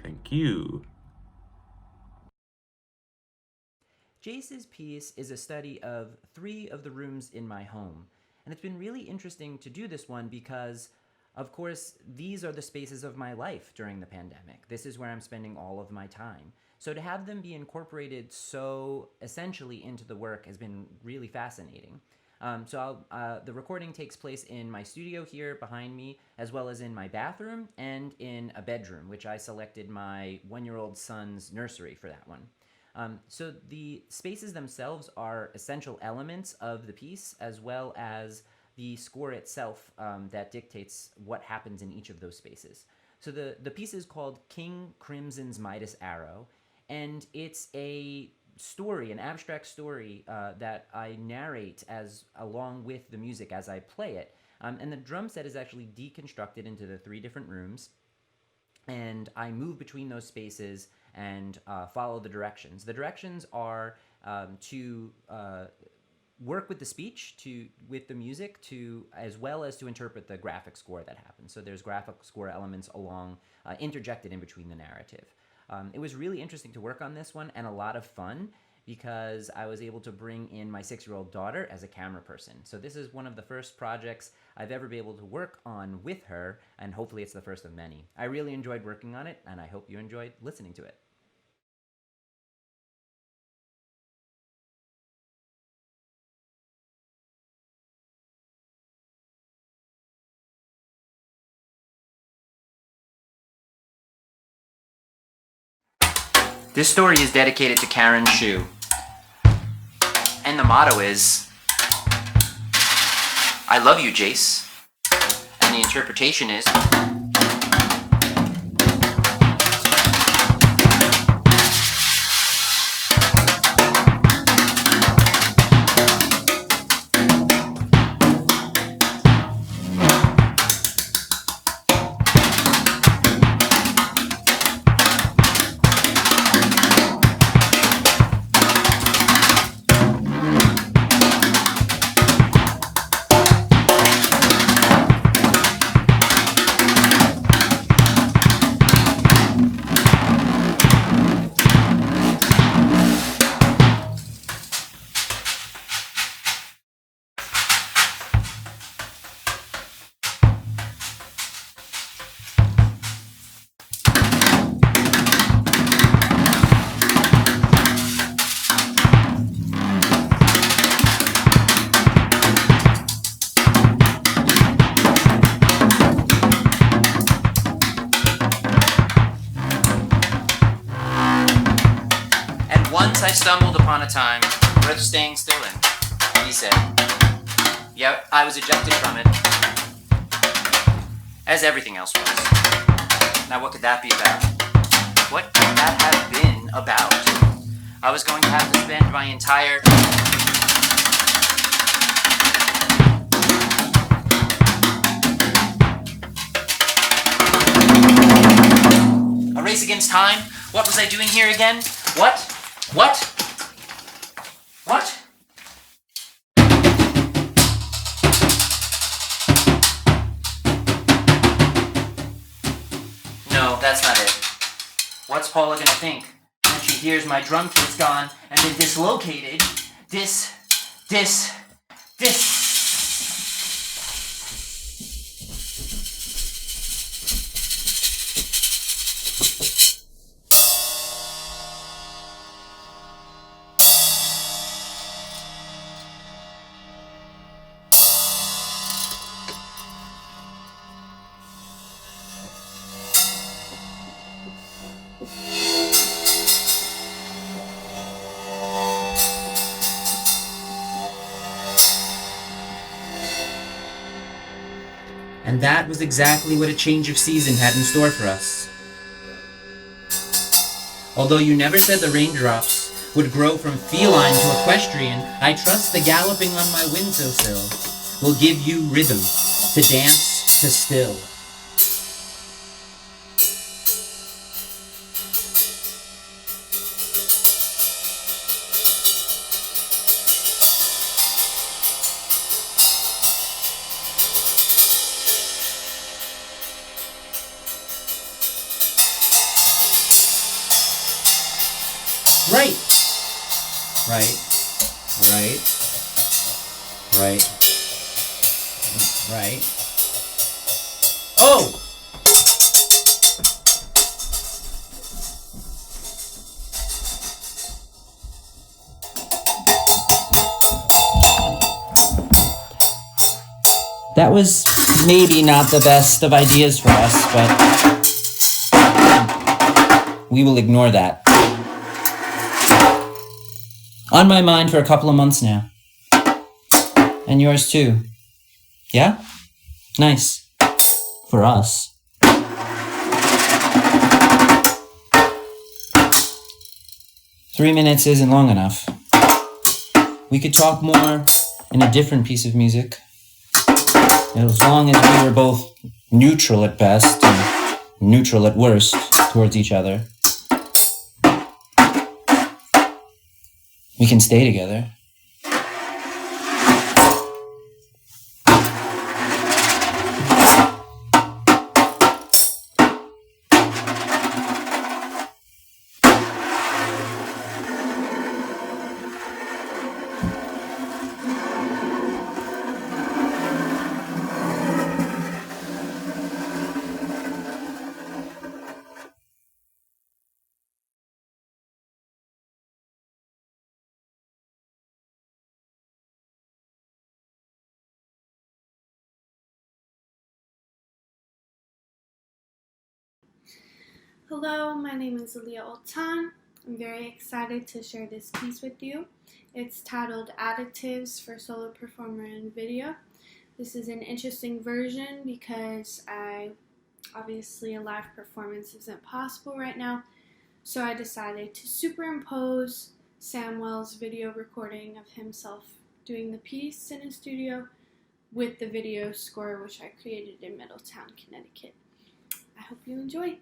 Thank you. Jace's piece is a study of 3 of the rooms in my home, and it's been really interesting to do this one because, of course, these are the spaces of my life during the pandemic. This is where I'm spending all of my time. So to have them be incorporated so essentially into the work has been really fascinating. The recording takes place in my studio here behind me, as well as in my bathroom and in a bedroom, which I selected my 1-year-old son's nursery for that one. So the spaces themselves are essential elements of the piece, as well as the score itself that dictates what happens in each of those spaces. So the piece is called King Crimson's Midas Arrow, and it's a story, an abstract story that I narrate along with the music as I play it. And the drum set is actually deconstructed into the 3 different rooms, and I move between those spaces and follow the directions. The directions are to work with the speech, with the music, as well as to interpret the graphic score that happens. So there's graphic score elements interjected in between the narrative. It was really interesting to work on this one and a lot of fun because I was able to bring in my 6-year-old daughter as a camera person. So this is one of the first projects I've ever been able to work on with her, and hopefully it's the first of many. I really enjoyed working on it, and I hope you enjoyed listening to it. This story is dedicated to Karen Shu. And the motto is, I love you, Jace. And the interpretation is, once I stumbled upon a time worth staying still in, he said. Yeah, I was ejected from it, as everything else was. Now what could that be about? What could that have been about? I was going to have to spend my entire... A race against time? What was I doing here again? What? What? What? No, that's not it. What's Paula gonna think when she hears my drum kit's gone and been dislocated? This. And that was exactly what a change of season had in store for us. Although you never said the raindrops would grow from feline to equestrian, I trust the galloping on my windowsill will give you rhythm to dance to still. Right. Right. Right. Right. Right. Oh! That was maybe not the best of ideas for us, but we will ignore that. On my mind for a couple of months now. And yours too. Yeah? Nice. For us. Three minutes isn't long enough. We could talk more in a different piece of music. As long as we were both neutral at best and neutral at worst towards each other. We can stay together. Hello, my name is Leah Oltan. I'm very excited to share this piece with you. It's titled Additives for Solo Performer and Video. This is an interesting version because obviously a live performance isn't possible right now, so I decided to superimpose Samuel's video recording of himself doing the piece in his studio with the video score which I created in Middletown, Connecticut. I hope you enjoy.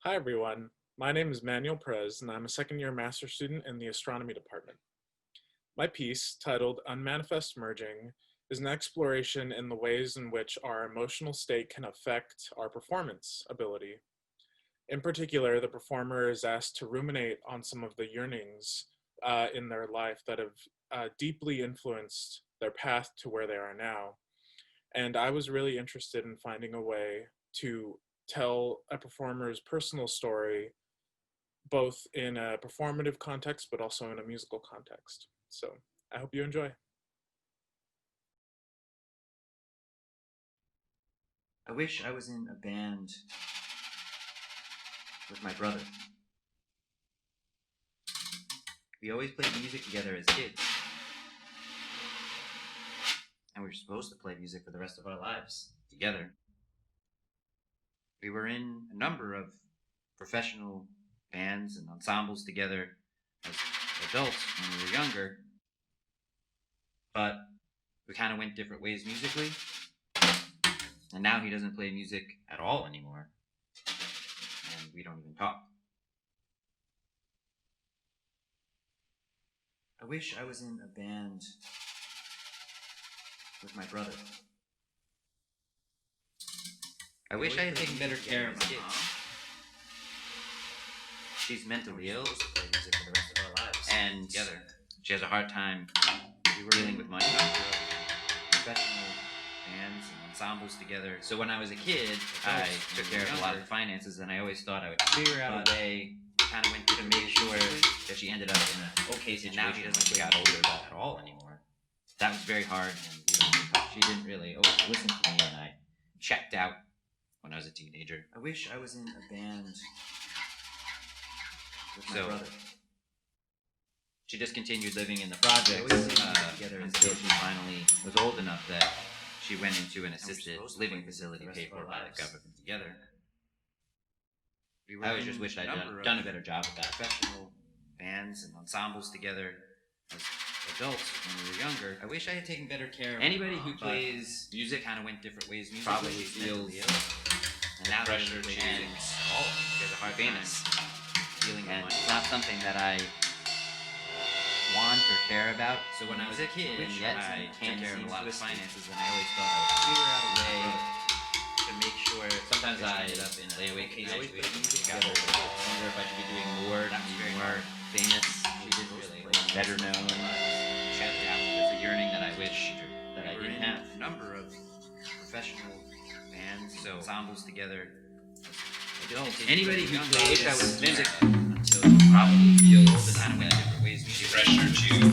Hi everyone, my name is Manuel Perez and I'm a second-year master's student in the astronomy department. My piece, titled Unmanifest Merging, is an exploration in the ways in which our emotional state can affect our performance ability. In particular, the performer is asked to ruminate on some of the yearnings in their life that have deeply influenced their path to where they are now. And I was really interested in finding a way to tell a performer's personal story, both in a performative context, but also in a musical context. So I hope you enjoy. I wish I was in a band with my brother. We always played music together as kids. And we were supposed to play music for the rest of our lives together. We were in a number of professional bands and ensembles together as adults when we were younger, but we kind of went different ways musically. And now he doesn't play music at all anymore. And we don't even talk. I wish I was in a band with my brother. I wish I had taken better care of my mom. She's mentally ill, and she has a hard time dealing with money. Professional bands and ensembles together. So when I was a kid, I took care of a lot of the finances, and I always thought I would figure out a way kind of went to make sure that she ended up in an okay situation. Now she doesn't got older at all anymore. That was very hard, and she didn't really listen to me, and I checked out when I was a teenager. I wish I was in a band with my brother. She just continued living in the project until she finally was old enough that she went into an assisted living facility paid for by the government together. I always just wished I'd done a better job with that. Professional bands and ensembles together as adults when we were younger. I wish I had taken better care of anybody who plays music kind of went different ways musically. Probably feels and now pressure to all there's a hard famous feeling, and it's not something that I want or care about. So when I was a kid, and yet I can't care of a lot of finances, and I always thought I would figure out a way to make sure. Sometimes I ended up in a layaway case. I wonder if I should be doing more to be more famous. She didn't really better known. It's a yearning that I wish that I didn't have. A number of professional bands, so ensembles together. Anybody who plays, I wish I was music until you probably feel the kind of way different ways music pressure to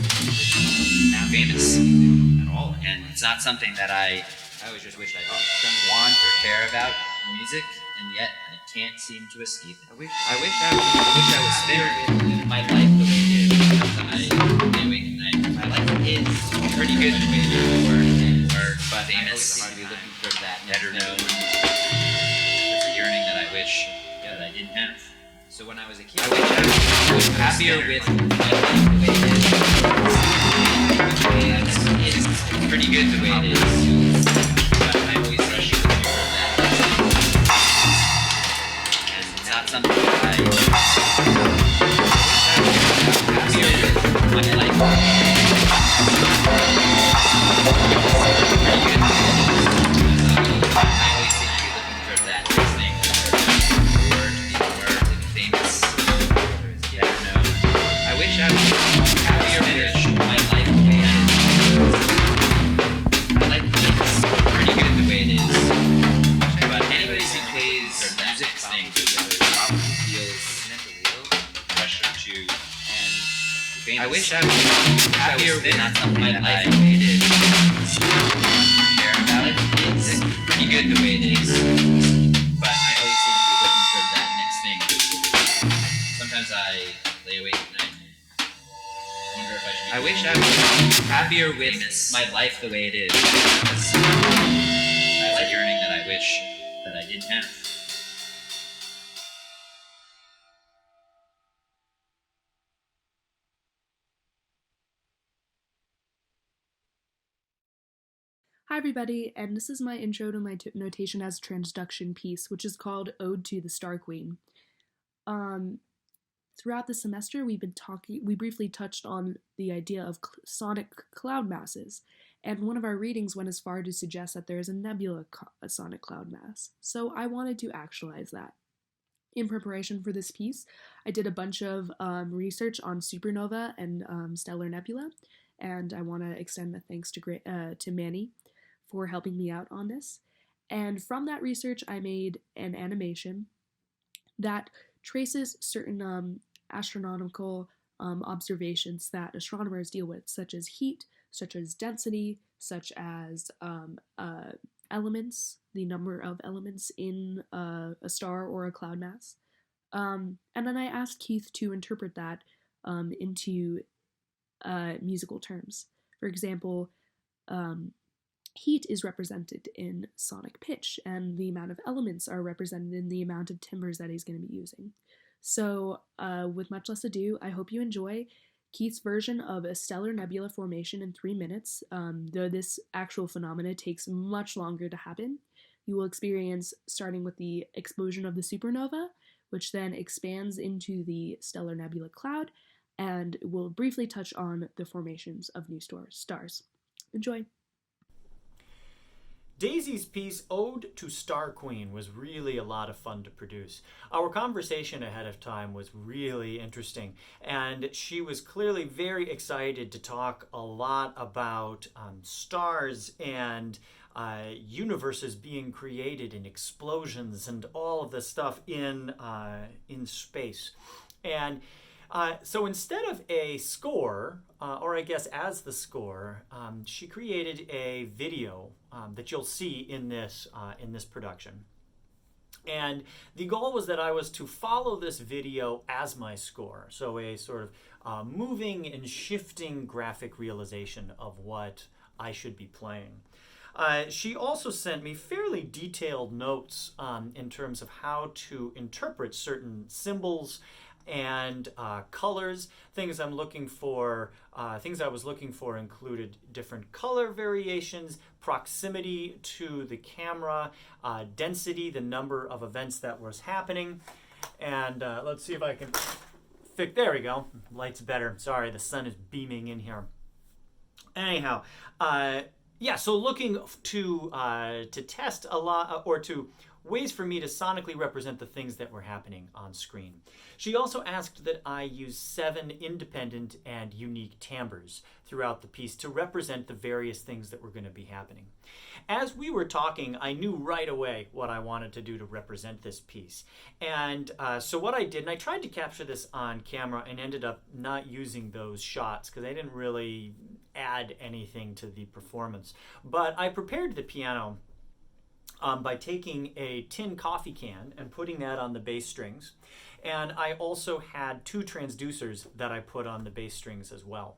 now famous at all. And it's not something that I always just wish I want or care about in music, and yet I can't seem to escape it. I wish I was spared my life the way it is. Sometimes I awake at night. My life is pretty good the way it is, but famous. I always seem to be looking for that better known. It's a yearning that I wish that I didn't have. So when I was a kid, I wish I was happier with my life the way it is. It's pretty good the way it is, but I always rush to the fear of that. And it's not something that I wish I was happier with my life. Pretty good the way it is. I always seem to be looking for that next thing. I wish I was happier with my life the way it is. My life is pretty good the way it is. But anybody who plays music probably feels mentally ill, pressure to, and I wish I was happier with my life the way it is. Care about it, it's pretty good the way it is. But I always seem to be looking for that next thing. Sometimes I lay awake at night. Wonder if I should. I wish I was happier with my life the way it is. I like yearning that I wish that I didn't have. Hi everybody, and this is my intro to my notation as transduction piece, which is called Ode to the Star Queen. Throughout the semester, we briefly touched on the idea of sonic cloud masses, and one of our readings went as far to suggest that there is a nebula sonic cloud mass. So I wanted to actualize that. In preparation for this piece, I did a bunch of research on supernova and stellar nebula, and I want to extend a thanks to Manny for helping me out on this. And from that research, I made an animation that traces certain astronomical observations that astronomers deal with, such as heat, such as density, such as elements, the number of elements in a star or a cloud mass. And then I asked Keith to interpret that into musical terms. For example, heat is represented in sonic pitch, and the amount of elements are represented in the amount of timbres that he's going to be using. So, with much less ado, I hope you enjoy Keith's version of a stellar nebula formation in 3 minutes. Though this actual phenomena takes much longer to happen, you will experience starting with the explosion of the supernova, which then expands into the stellar nebula cloud, and will briefly touch on the formations of new stars. Enjoy! Daisy's piece, Ode to Star Queen, was really a lot of fun to produce. Our conversation ahead of time was really interesting, and she was clearly very excited to talk a lot about stars and universes being created and explosions and all of this stuff in space. And so instead of a score, or I guess as the score, she created a video that you'll see in this production. And the goal was that I was to follow this video as my score, so a sort of moving and shifting graphic realization of what I should be playing. She also sent me fairly detailed notes in terms of how to interpret certain symbols and colors. Things I was looking for included different color variations, proximity to the camera, density, the number of events that was happening. And let's see if I can there we go. Light's better. Sorry, the sun is beaming in here. Anyhow, yeah, so looking to test a lot, or to ways for me to sonically represent the things that were happening on screen. She also asked that I use 7 independent and unique timbres throughout the piece to represent the various things that were going to be happening. As we were talking, I knew right away what I wanted to do to represent this piece. And so what I did, and I tried to capture this on camera and ended up not using those shots because I didn't really add anything to the performance. But I prepared the piano by taking a tin coffee can and putting that on the bass strings. And I also had 2 transducers that I put on the bass strings as well.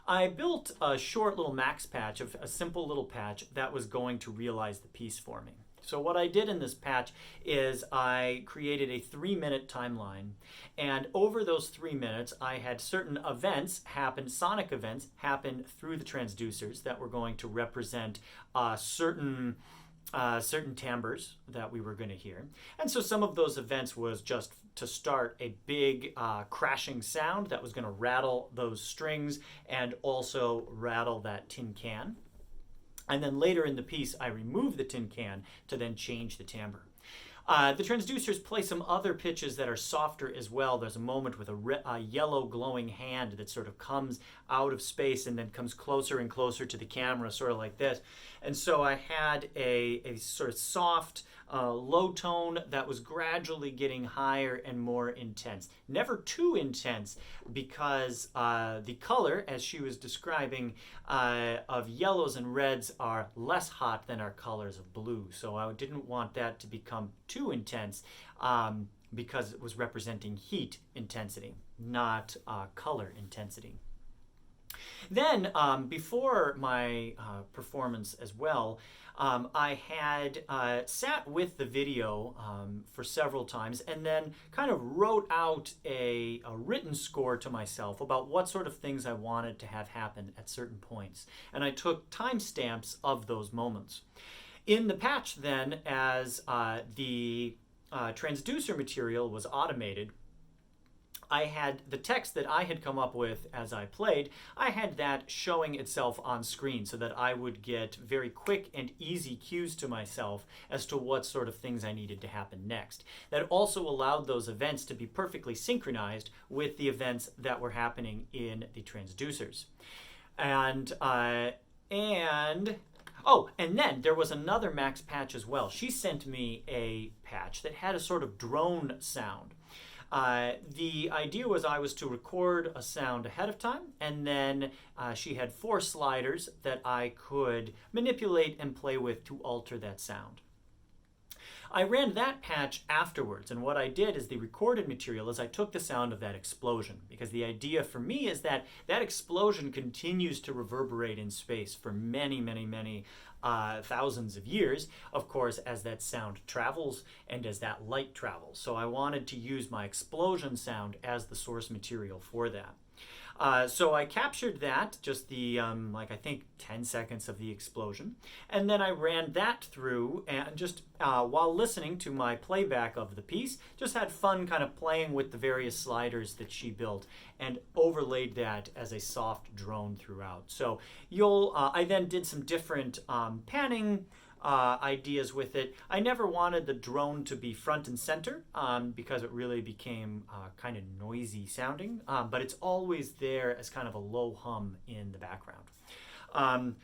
I built a short little max patch, a simple little patch that was going to realize the piece for me. So what I did in this patch is I created a 3-minute timeline, and over those 3 minutes I had certain events happen, sonic events happen through the transducers that were going to represent certain timbres that we were going to hear. And so some of those events was just to start a big crashing sound that was going to rattle those strings and also rattle that tin can. And then later in the piece, I remove the tin can to then change the timbre. The transducers play some other pitches that are softer as well. There's a moment with a yellow glowing hand that sort of comes out of space and then comes closer and closer to the camera, sort of like this. And so I had a sort of soft, low tone that was gradually getting higher and more intense. Never too intense, because the color, as she was describing, of yellows and reds are less hot than our colors of blue. So I didn't want that to become too intense because it was representing heat intensity, not color intensity. Then, before my performance as well, I had sat with the video for several times and then kind of wrote out a written score to myself about what sort of things I wanted to have happen at certain points. And I took timestamps of those moments. In the patch then, as the transducer material was automated, I had the text that I had come up with as I played, I had that showing itself on screen so that I would get very quick and easy cues to myself as to what sort of things I needed to happen next. That also allowed those events to be perfectly synchronized with the events that were happening in the transducers. And then there was another Max patch as well. She sent me a patch that had a sort of drone sound. The idea was I was to record a sound ahead of time, and then she had 4 sliders that I could manipulate and play with to alter that sound. I ran that patch afterwards, and what I did is the recorded material is I took the sound of that explosion, because the idea for me is that that explosion continues to reverberate in space for many, many, many thousands of years, of course, as that sound travels and as that light travels. So I wanted to use my explosion sound as the source material for that. So I captured that, just the, I think 10 seconds of the explosion, and then I ran that through and just while listening to my playback of the piece, just had fun kind of playing with the various sliders that she built and overlaid that as a soft drone throughout. So I then did some different panning ideas with it. I never wanted the drone to be front and center because it really became kind of noisy sounding, but it's always there as kind of a low hum in the background.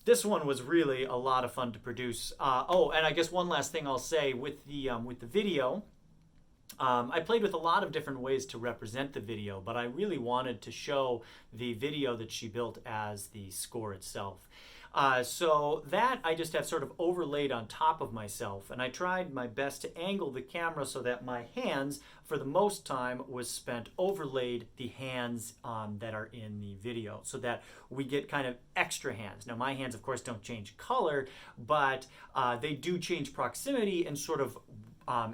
This one was really a lot of fun to produce. And I guess one last thing I'll say with the video, I played with a lot of different ways to represent the video, but I really wanted to show the video that she built as the score itself. So that I just have sort of overlaid on top of myself, and I tried my best to angle the camera so that my hands, for the most time, was spent overlaid the hands that are in the video, so that we get kind of extra hands. Now my hands, of course, don't change color, but they do change proximity and sort of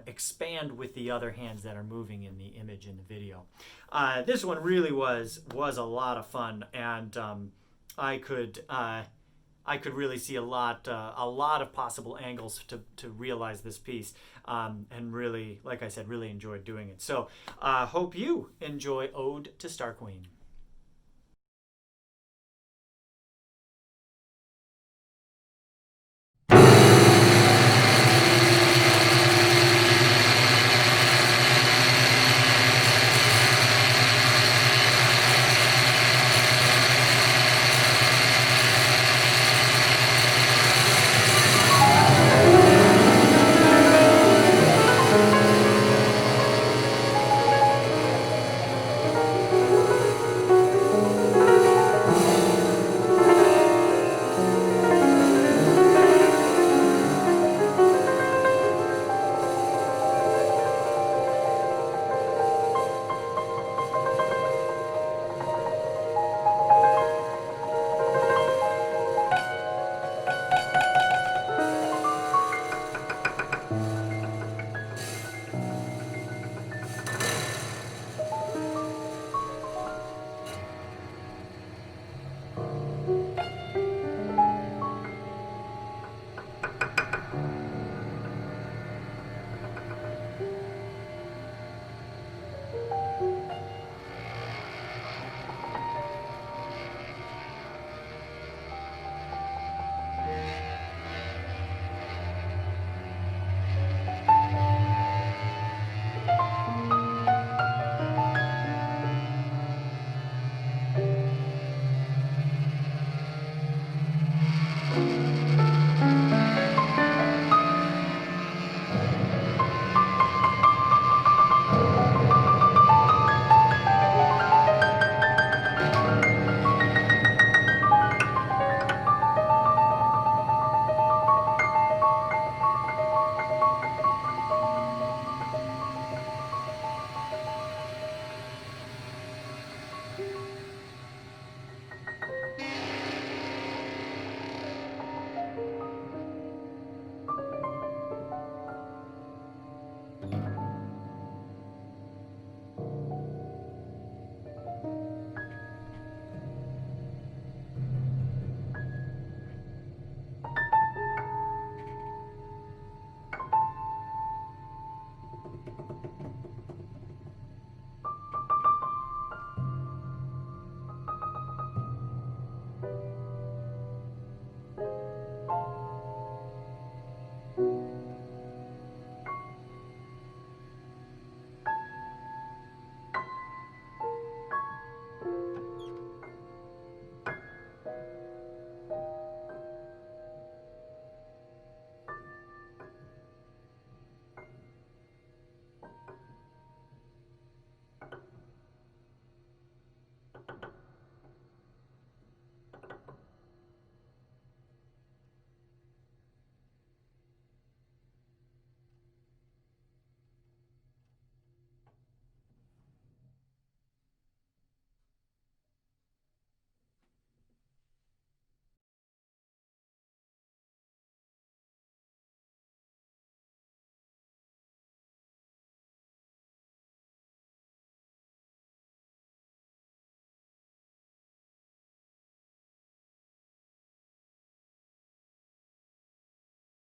expand with the other hands that are moving in the image in the video. This one really was a lot of fun, and I could really see a lot of possible angles to realize this piece, and really, like I said, really enjoyed doing it. So hope you enjoy Ode to Star Queen.